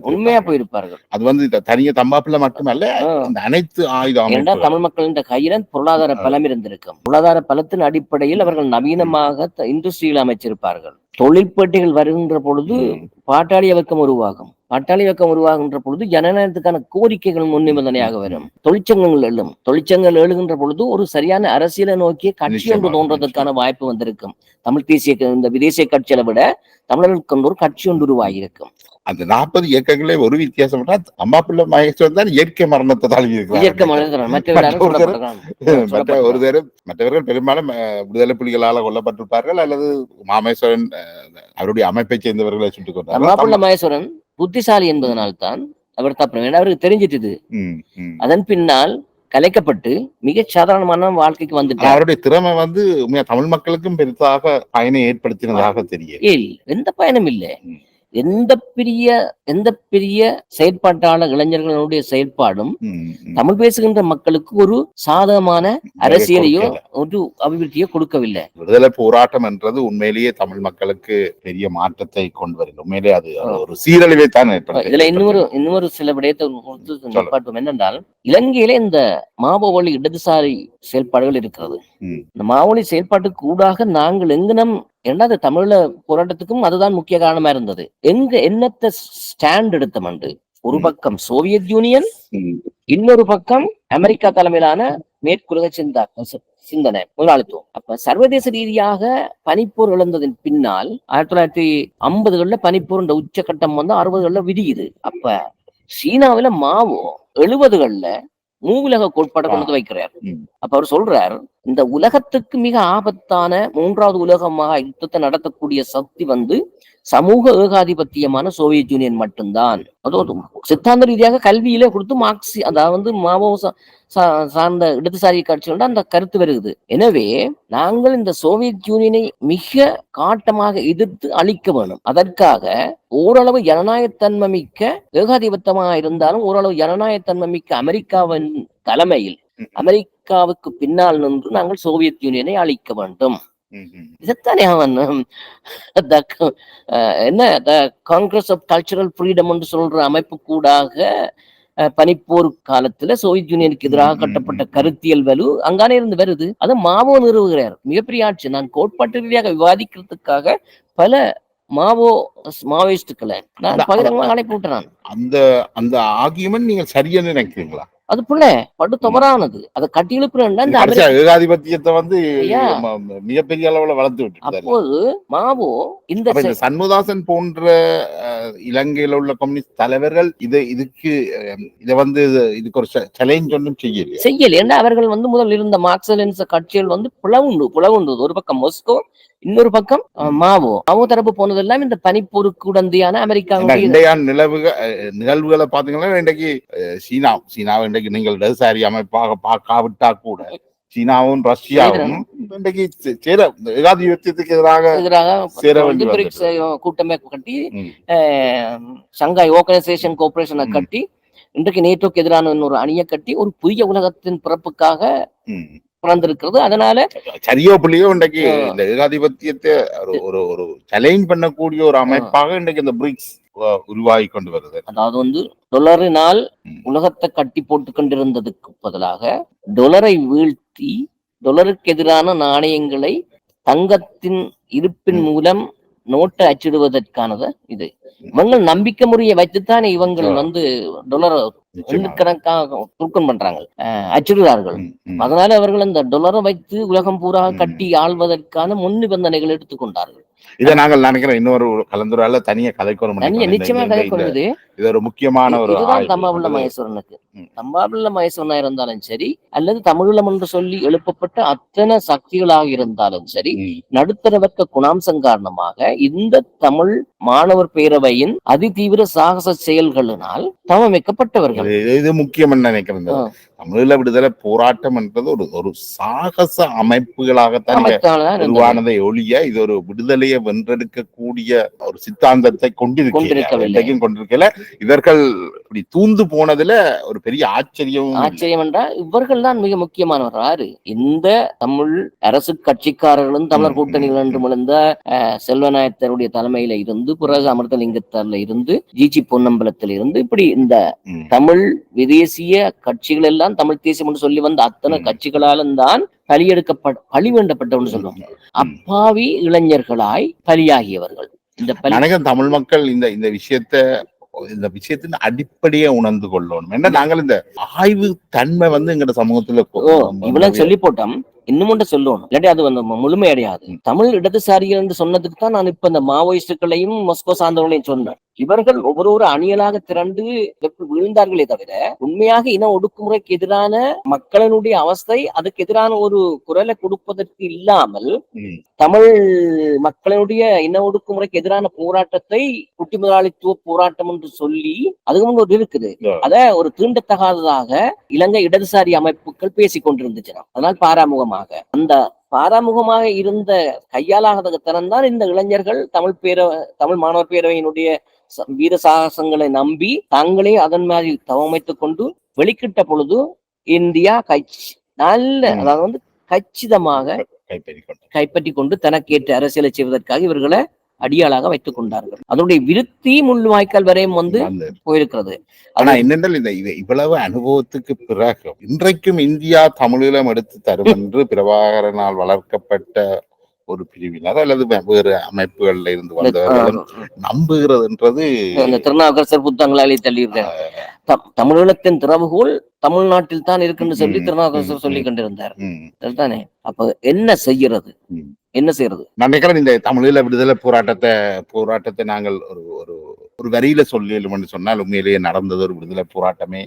Speaker 1: உண்மையா போயிருப்பார்கள்.
Speaker 2: அது வந்து தனிய தம்பாப்புல மட்டுமல்ல, இந்த அனைத்து ஆயுதம்
Speaker 1: தமிழ் மக்களின் கையில பொருளாதார பலம் இருந்திருக்கும். பொருளாதார பலத்தின் அடிப்படையில் அவர்கள் நவீனமாக இண்டஸ்ட்ரியில் அமைச்சிருப்பார்கள். தொழிற்பேட்டைகள் வருகின்ற பொழுது பாட்டாளி இயக்கம் உருவாகும். பாட்டாளி இயக்கம் உருவாகின்ற பொழுது ஜனநாயகத்துக்கான கோரிக்கைகள் முன்னிபந்தனையாக வரும். தொழிற்சங்கங்கள் எழுகின்ற பொழுது ஒரு சரியான அரசியலை நோக்கிய கட்சி ஒன்று தோன்றதுக்கான வாய்ப்பு வந்திருக்கும். தமிழ் தேசிய இந்த விதேசிய கட்சியை விட தமிழர்களுக்கு ஒரு கட்சி ஒன்று உருவாகியிருக்கும்.
Speaker 2: அந்த 40 இயக்கங்களே ஒரு வித்தியாசம் அம்பாப்புள்ள மகேஸ்வரன் தான் இயற்கை மரணத்தை தாழ்வி மற்றவர்கள் பெரும்பாலும் விடுதலை புலிகளால் கொல்லப்பட்டிருப்பார்கள் அல்லது மாமேஸ்வரன் அவருடைய அமைப்பை சேர்ந்தவர்களை சுட்டுக் கொண்டார்.
Speaker 1: அம்பாப்புள்ள மகேஸ்வரன் புத்திசாலி என்பதனால்தான் அவர் தப்பு அவருக்கு தெரிஞ்சிட்டது. அதன் பின்னால் கலைக்கப்பட்டு மிக சாதாரணமான வாழ்க்கைக்கு வந்துட்டு
Speaker 2: அவருடைய திறமை வந்து தமிழ் மக்களுக்கும் பெரிதாக பயனை ஏற்படுத்தினதாக தெரியும்.
Speaker 1: எந்த பயனும் இல்லை. எந்த பெரிய செயற்பாட்டாளர் இளைஞர்களுடைய செயற்பாடும் தமிழ் பேசுகின்ற மக்களுக்கு ஒரு சாதகமான அரசியலையோ ஒரு அபிவிருத்தியோ கொடுக்கவில்லை.
Speaker 2: விடுதலை போராட்டம் என்றது உண்மையிலேயே தமிழ் மக்களுக்கு பெரிய மாற்றத்தை கொண்டு வருது. உண்மையிலேயே அது ஒரு சீரழிவை தான் ஏற்படுது.
Speaker 1: இதுல இன்னொரு சில விடயத்தை பார்த்தோம் என்னென்றால், இலங்கையில இந்த மாவோலி இடதுசாரி செயல்பாடுகள் இருக்கிறது. இந்த மாவோலி செயல்பாட்டுக்கு ஊடாக நாங்கள் எங்கனம் இரண்டாவது தமிழ போராட்டத்துக்கும் அதுதான் முக்கிய காரணமா இருந்தது. என்னத்த ஸ்டாண்ட் எடுத்தமண்டு ஒரு பக்கம் சோவியத் யூனியன், இன்னொரு பக்கம் அமெரிக்கா தலைமையிலான மேற்குலக சிந்தனை முதலாளித்துவம். அப்ப சர்வதேச ரீதியாக பனிப்போர் இழந்ததன் பின்னால் 1950களில் பனிப்போர் என்ற உச்சகட்டம் வந்து 60களில் விதியுது. அப்ப சீனாவில மாவோ 70களில் மூவுலக கோட்பாடை கொண்டு வைக்கிறார். அப்ப அவர் சொல்றார், இந்த உலகத்துக்கு மிக ஆபத்தான 3வது உலகமாக யுத்தத்தை நடத்தக்கூடிய சக்தி வந்து சமூக ஏகாதிபத்தியமான சோவியத் யூனியன் மட்டும்தான். அதோடு சித்தாந்த ரீதியாக கல்வியிலே கொடுத்து மார்க்சி அதாவது மாவோ சார்ந்த இடதுசாரி கட்சிகளோட அந்த கருத்து வருகிறது. எனவே நாங்கள் இந்த சோவியத் யூனியனை மிக காட்டமாக எதிர்த்து அழிக்க வேண்டும். அதற்காக ஓரளவு ஜனநாயகத்தன்மை மிக்க ஏகாதிபத்தியமாக இருந்தாலும் ஓரளவு ஜனநாயகத்தன்மை மிக்க அமெரிக்காவின் தலைமையில் அமெரிக்காவுக்கு பின்னால் நின்று நாங்கள் சோவியத் யூனியனை அழிக்க வேண்டும். இதைத்தானே அவன் என்ன காங்கிரஸ் ஆஃப் கல்ச்சரல் ஃப்ரீடம் என்று சொல்ற அமைப்பு கூடாக பனிப்போர் காலத்துல சோவியத் யூனியனுக்கு எதிராக கட்டப்பட்ட கருத்தியல் வலு அங்கானே இருந்து வருது. அது மாவோ நிறுவுகிறார். மிகப்பெரிய ஆட்சி. நான் கோட்பாட்டு ரீதியாக விவாதிக்கிறதுக்காக பல மாவோயிஸ்டுக்களை நான் பகிரங்கமாக அழைப்பு விட்டுறான்.
Speaker 2: அந்த அந்த ஆர்கியூமெண்ட் நீங்க சரியா நினைக்கிறீங்களா?
Speaker 1: அது புள்ள படு தவறானது. அதை கட்டி எழுப்புறேன்னா
Speaker 2: ஏகாதிபத்தியத்தை வந்து மிகப்பெரிய அளவுல வளர்த்து விட்டு
Speaker 1: அப்போது மாவோ இந்த
Speaker 2: சண்முகதாசன் போன்ற இலங்கையில உள்ள கம்யூனிஸ்ட் தலைவர்கள் இதுக்கு இதுக்கு ஒரு சேலஞ்ச் ஒன்றும் செய்யல.
Speaker 1: ஏன்னா அவர்கள் முதல் இருந்த மார்க்சிஸ்ட் கட்சிகள் புலவுண்டு. ஒரு பக்கம் மொஸ்கோ, இன்னொரு பக்கம் மாவோ தரப்பு போனதெல்லாம் இந்த பனிப்போருக்கு உடந்தையான அமெரிக்காவுடைய
Speaker 2: நிகழ்வுகளை பாத்தீங்கன்னா இன்றைக்கு சீனாவை இன்றைக்கு நீங்கள் இடதுசாரி அமைப்பாக பார்க்காவிட்டா கூட சீனாவும் ரஷ்யாவும் இன்றைக்கு ஏகாதிபத்தியத்துக்கு எதிராக
Speaker 1: கூட்டமே கட்டி ஷங்காய் ஆர்கனைசேஷன் கோஆபரேஷனை கட்டி இன்றைக்கு நேட்டோக்கு எதிரான ஒரு அணியை கட்டி ஒரு புதிய உலகத்தின் பிறப்புக்காக பிறந்திருக்கிறது. அதனால
Speaker 2: சரியோ புள்ளியோ இன்றைக்கு இந்த ஏகாதிபத்தியத்தை ஒரு சேலஞ்ச் பண்ணக்கூடிய ஒரு அமைப்பாக இன்றைக்கு இந்த பிரிக்ஸ் உருவாகி கொண்டு வருது.
Speaker 1: அதாவது டொலரினால் உலகத்தை கட்டி போட்டு கொண்டிருந்ததுக்கு பதிலாக டொலரை வீழ்த்தி டொலருக்கு எதிரான நாணயங்களை தங்கத்தின் இருப்பின் மூலம் நோட்டை அச்சிடுவதற்கானது இது. இவங்க நம்பிக்கை முறையை வைத்துத்தானே இவங்கள் டொலரை கணக்காக தூக்கம் பண்றாங்க, அச்சிடுகிறார்கள். அதனால அவர்கள் அந்த டொலரை வைத்து உலகம் பூரா கட்டி ஆள்வதற்கான முன் நிபந்தனைகள் எடுத்துக்கொண்டார்கள்.
Speaker 2: இதை நாங்கள் நினைக்கிறோம் இன்னொரு கலந்துரையாடல தனியா கதைக்கோரம்
Speaker 1: நிச்சயமா கதைக்கொள்வது
Speaker 2: இது ஒரு முக்கியமான ஒரு
Speaker 1: தம்பாபுள்ள மகேஸ்வரனுக்கு. தம்பாபுள்ள மகேஸ்வரனா இருந்தாலும் சரி, அல்லது தமிழீழம் என்று சொல்லி எழுப்பப்பட்ட அத்தனை சக்திகளாக இருந்தாலும் சரி, நடுத்தர வர்க்க குணாம்சம் காரணமாக இந்த தமிழ் மாணவர் பேரவையின் அதிதீவிர சாகச செயல்களினால் தவமைக்கப்பட்டவர்கள்.
Speaker 2: இது முக்கியம் நினைக்கிறேன். தமிழீழ விடுதலை போராட்டம் என்றது ஒரு சாகச அமைப்புகளாகத்தான் உருவானதை ஒழிய இது ஒரு விடுதலையை வென்றெடுக்கக்கூடிய ஒரு சித்தாந்தத்தை கொண்டிருக்கல. இவர்கள் இப்படி தூந்து போனதுல ஒரு பெரிய ஆச்சரியம்
Speaker 1: என்றால் இவர்கள் தான் மிக முக்கியமானவர். யாரு? இந்த தமிழ் அரசு கட்சிக்காரர்களும் தமிழர் கூட்டணிகள் என்று முழுந்த செல்வநாயகருடைய தலைமையில இருந்து, பிறகு அமிர்தலிங்கத்தார்ல இருந்து, ஜிஜி பொன்னம்பலத்தில் இருந்து, இப்படி இந்த தமிழ் விதேசிய கட்சிகள் எல்லாம் தமிழ் தேசியம் என்று சொல்லி வந்த அத்தனை கட்சிகளாலும் தான் பழி வேண்டப்பட்டவன்னு சொல்லுவாங்க. அப்பாவி இளைஞர்களாய் பலியாகியவர்கள்.
Speaker 2: இந்த தமிழ் மக்கள் இந்த விஷயத்தின் அடிப்படையை உணர்ந்து கொள்ளணும். ஏன்னா நாங்கள் இந்த ஆய்வு தன்மை எங்க சமூகத்துல
Speaker 1: இவ்வளவு சொல்லி போட்டோம், இன்னும் ஒன்று சொல்லணும், இல்லாட்டி அது முழுமையடையாது. தமிழ் இடதுசாரிகள் என்று சொன்னதுக்கு தான் நான் இப்ப இந்த மாவோயிஸ்டுகளையும் மொஸ்கோ சார்ந்தவர்களையும் சொன்னேன். இவர்கள் ஒவ்வொரு அணியலாக திரண்டு விழுந்தார்களே தவிர உண்மையாக இன ஒடுக்குமுறைக்கு எதிரான மக்களினுடைய அவஸ்தை, அதுக்கு எதிரான ஒரு குரலை கொடுப்பதற்கு இல்லாமல் தமிழ் மக்களுடைய இன ஒடுக்குமுறைக்கு எதிரான போராட்டத்தை குட்டி முதலாளித்துவ போராட்டம் என்று சொல்லி அதுக்கு ஒரு இருக்குது. அத ஒரு தீண்டத்தகாததாக இலங்கை இடதுசாரி அமைப்புகள் பேசிக் கொண்டிருந்துச்சு. அதனால் பாராமுகமாக அந்த பாராமுகமாக இருந்த கையாளாக திறந்தான் இந்த இளைஞர்கள் தமிழ் மாணவர் பேரவையினுடைய வீர சாகசங்களை நம்பி தாங்களே அதன் மாதிரி தவமைத்துக் கொண்டு வெளிக்கிட்ட பொழுது இந்தியா அதாவது கச்சிதமாக கைப்பற்றி கொண்டு தனக்கேற்ற அரசியலை செய்வதற்காக இவர்களை அடியாளாக வைத்துக் கொண்டார்கள். அதனுடைய விருத்தி முள்ளுவாய்க்கால் வரையும் போயிருக்கிறது.
Speaker 2: ஆனா என்னென்றால் இவ்வளவு அனுபவத்துக்கு பிறகு இன்றைக்கும் இந்தியா தமிழீழம் எடுத்து தரும் என்று பிரபாகரனால் வளர்க்கப்பட்ட ஒரு பிரிவினர் அல்லது வேறு அமைப்புகள்ல இருந்து வந்தவர்களும் நம்புகிறதுன்றது
Speaker 1: திருநாவுக்கரசர் புத்தகங்களாலே தள்ளியிருக்காங்க. தமிழீழத்தின் திறவுகோல் தமிழ்நாட்டில் தான் இருக்குன்னு சொல்லி திருநாவுக்கரசர் சொல்லி கொண்டிருந்தார் தானே. அப்ப என்ன செய்யறது? நான்
Speaker 2: நினைக்கிறேன் இந்த தமிழீழ விடுதலை போராட்டத்தை நாங்கள் ஒரு வரியில சொல்லி சொன்னால் உண்மையிலேயே நடந்தது ஒரு விடுதலை போராட்டமே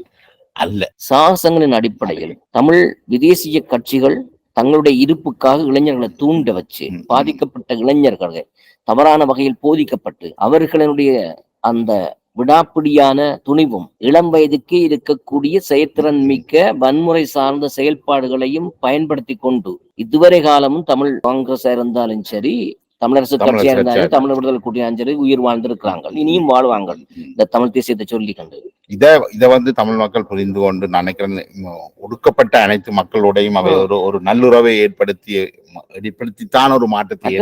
Speaker 2: அல்ல.
Speaker 1: சாகசங்களின் அடிப்படையில் தமிழ் விதேசிய கட்சிகள் தங்களுடைய இருப்புக்காக இளைஞர்களை தூண்ட வச்சு பாதிக்கப்பட்ட இளைஞர்கள் தவறான வகையில் போதிக்கப்பட்டு அவர்களுடைய அந்த விடாப்பிடியான துணிவும் இளம் வயதுக்கே இருக்கக்கூடிய செயற்திறன் மிக்க வன்முறை சார்ந்த செயல்பாடுகளையும் பயன்படுத்தி கொண்டு இதுவரை காலமும் தமிழ் காங்கிரஸ் இருந்தாலும் சரி, தமிழரசு
Speaker 2: தமிழரசு
Speaker 1: கட்சியா இருந்தாலும்
Speaker 2: கட்சியா
Speaker 1: தமிழ் விடுதலை கூட்டியாலும் சரி உயிர் வாழ்ந்திருக்கிறாங்க, இனியும் வாழ்வாங்க இந்த தமிழ் தேசியத்தை சொல்லி கண்டு.
Speaker 2: இத வந்து தமிழ் மக்கள் புரிந்து கொண்டு நினைக்கிறேன். ஒடுக்கப்பட்ட அனைத்து மக்களோடையும் அவை ஒரு நல்லுறவை ஏற்படுத்தித்தான் ஒரு மாற்றத்தை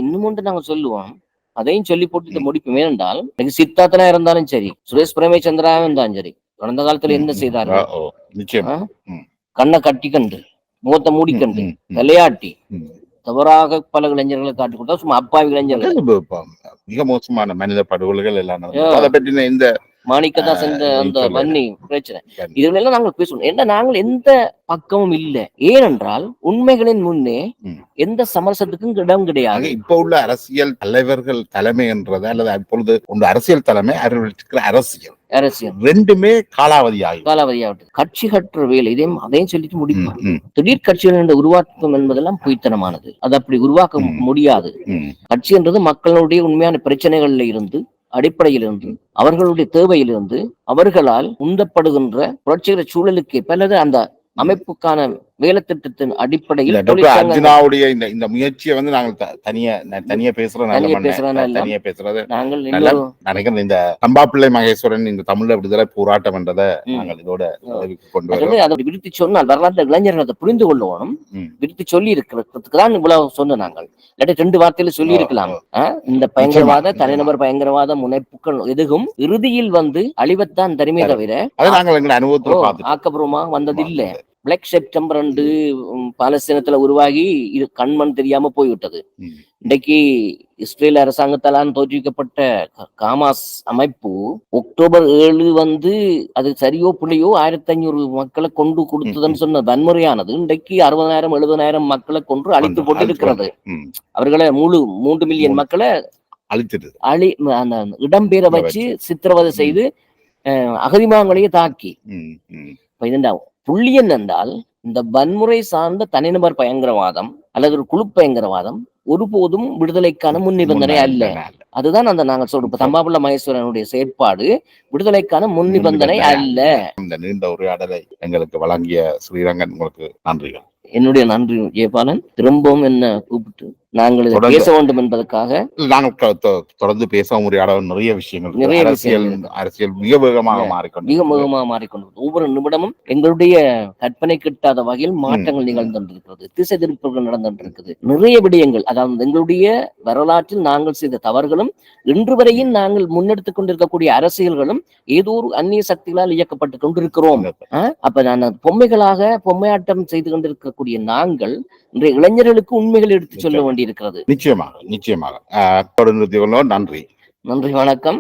Speaker 1: இன்னும் ஒன்று நாங்க சொல்லுவோம், அதையும் சொல்லி போட்டு முடிப்போம். ஏனென்றால் சித்தார்த்தனா இருந்தாலும் சரி, சுரேஷ் பிரேமச்சந்திராவும் இருந்தாலும் சரி, கடந்த காலத்துல என்ன செய்தார்கள்? கண்ணை கட்டிக்கண்டு, முகத்தை மூடிக்கண்டு, விளையாட்டி தவறாக பல இளைஞர்களை காட்டி கொடுத்தா, சும்மா அப்பாவி இளைஞர்கள்,
Speaker 2: மிக மோசமான மனித படுகொலைகள் எல்லாம் அதை பற்றின இந்த
Speaker 1: மாணிக்கதான் சென்ற அந்த வன்னி பிரச்சனை, இதுல எல்லாம் நாங்கள் பேசணும். ஏன்னா நாங்கள் எந்த பக்கமும் இல்லை. ஏனென்றால் உண்மைகளின் முன்னே எந்த சமரசத்துக்கும் இடம் கிடையாது.
Speaker 2: இப்ப உள்ள அரசியல் தலைவர்கள் தலைமை என்றது, அல்லது அப்பொழுது ஒன்று அரசியல் தலைமை, அரசியல் ரெண்டுமே காலாவதியாகும். கட்சி கட்டுற வேலை அதையும் சொல்லிட்டு முடிப்பாங்க. திடீர் கட்சிகள் உருவாக்கம் என்பதெல்லாம் பொய்த்தனமானது. அது அப்படி உருவாக்க முடியாது. கட்சி என்றது மக்களுடைய உண்மையான பிரச்சனைகள்ல இருந்து, அடிப்படையிலிருந்து, அவர்களுடைய தேவையிலிருந்து, அவர்களால் உந்தப்படுகின்ற புரட்சிகர சூழலுக்கு பலது அந்த அமைப்புக்கான வேலை திட்டத்தின் அடிப்படையில் அர்ஜுனாவுடைய இந்த முயற்சியை வந்து நாங்கள் தனியா பேசுறது நினைக்கிறேன். இந்த தம்பாப்பிள்ளை மகேஸ்வரன் இந்த தமிழ விடுதலை போராட்டம் என்றதை நாங்கள் இதோட கொண்டு வரோம்.
Speaker 1: அதை விருத்தி சொன்னால் வரலாற்று இளைஞர்கள் அதை புரிந்து கொள்ளணும். விருத்தி சொல்லி இருக்கிறதுக்கு தான் இவ்வளவு சொன்ன நாங்கள். இல்லாட்டி 2 வார்த்தையில சொல்லி இருக்கலாம். இந்த பயங்கரவாத தனிநபர் பயங்கரவாத முனைப்புகள் எதுவும் இறுதியில் வந்து அழிவத்தான் தருமே தவிர
Speaker 2: அதை நாங்கள் எங்கள் அனுபவத்தில்
Speaker 1: ஆக்கப்பூர்வமா வந்ததில்லை. பிளாக் செப்டம்பர் பாலஸ்தீனத்துல உருவாகி இது கண்மண் தெரியாம போய்விட்டது. இன்றைக்கு இஸ்ரேல் அரசாங்கத்தால் தோற்றுவிக்கப்பட்ட காமாஸ் அமைப்பு அக்டோபர் 7 வந்து அது சரியோ பிள்ளையோ 1500 மக்களை கொண்டு கொடுத்ததுன்னு சொன்ன வன்முறையானது இன்றைக்கு 60,000 70,000 மக்களை கொன்று அழித்து போட்டு இருக்கிறது. அவர்களை 3 மில்லியன் மக்களை அந்த இடம்பெற வச்சு சித்திரவதை செய்து அகதிமாங்களையே தாக்கி புள்ளியன் என்றால் இந்த வன்முறை சார்ந்த தனிநபர் பயங்கரவாதம் அல்லது ஒரு குழு பயங்கரவாதம் ஒருபோதும் விடுதலைக்கான முன் நிபந்தனை அல்ல. அதுதான் அந்த நாங்கள் சொல்றோம் தம்பாபுள்ள மகேஸ்வரனுடைய செயற்பாடு விடுதலைக்கான முன் நிபந்தனை அல்ல.
Speaker 2: இந்த நீண்ட உரையாடலை எங்களுக்கு வழங்கிய ஸ்ரீரங்கன், உங்களுக்கு நன்றிகள்.
Speaker 1: என்னுடைய நன்றி ஜெயபாலன். திரும்பவும் என்ன கூப்பிட்டு நாங்கள் பேச வேண்டும் என்பதற்காக
Speaker 2: நாங்கள் தொடர்ந்து பேச உரையாட நிறைய விஷயங்கள், அரசியல் மிக வேகமாக
Speaker 1: மாறிக்கொண்டு ஒவ்வொரு நிமிடமும் எங்களுடைய கற்பனை கிட்டாத வகையில் மாற்றங்கள் நிகழ்ந்திருக்கிறது, திசை திருப்பங்கள் நடந்திருக்கிறது. நிறைய விடயங்கள், அதாவது எங்களுடைய வரலாற்றில் நாங்கள் செய்த தவறுகளும் இன்று வரையும் நாங்கள் முன்னெடுத்துக் கொண்டிருக்கக்கூடிய அரசியல்களும் ஏதோ ஒரு அந்நிய சக்திகளால் இயக்கப்பட்டு கொண்டிருக்கிறோம். அப்ப நான் பொம்மைகளாக பொம்மையாட்டம் செய்து கொண்டிருக்கக்கூடிய நாங்கள் இன்றைய இளைஞர்களுக்கு உண்மைகள் எடுத்து சொல்ல வேண்டியிருக்கிறது.
Speaker 2: நிச்சயமாக. நன்றி,
Speaker 1: வணக்கம்.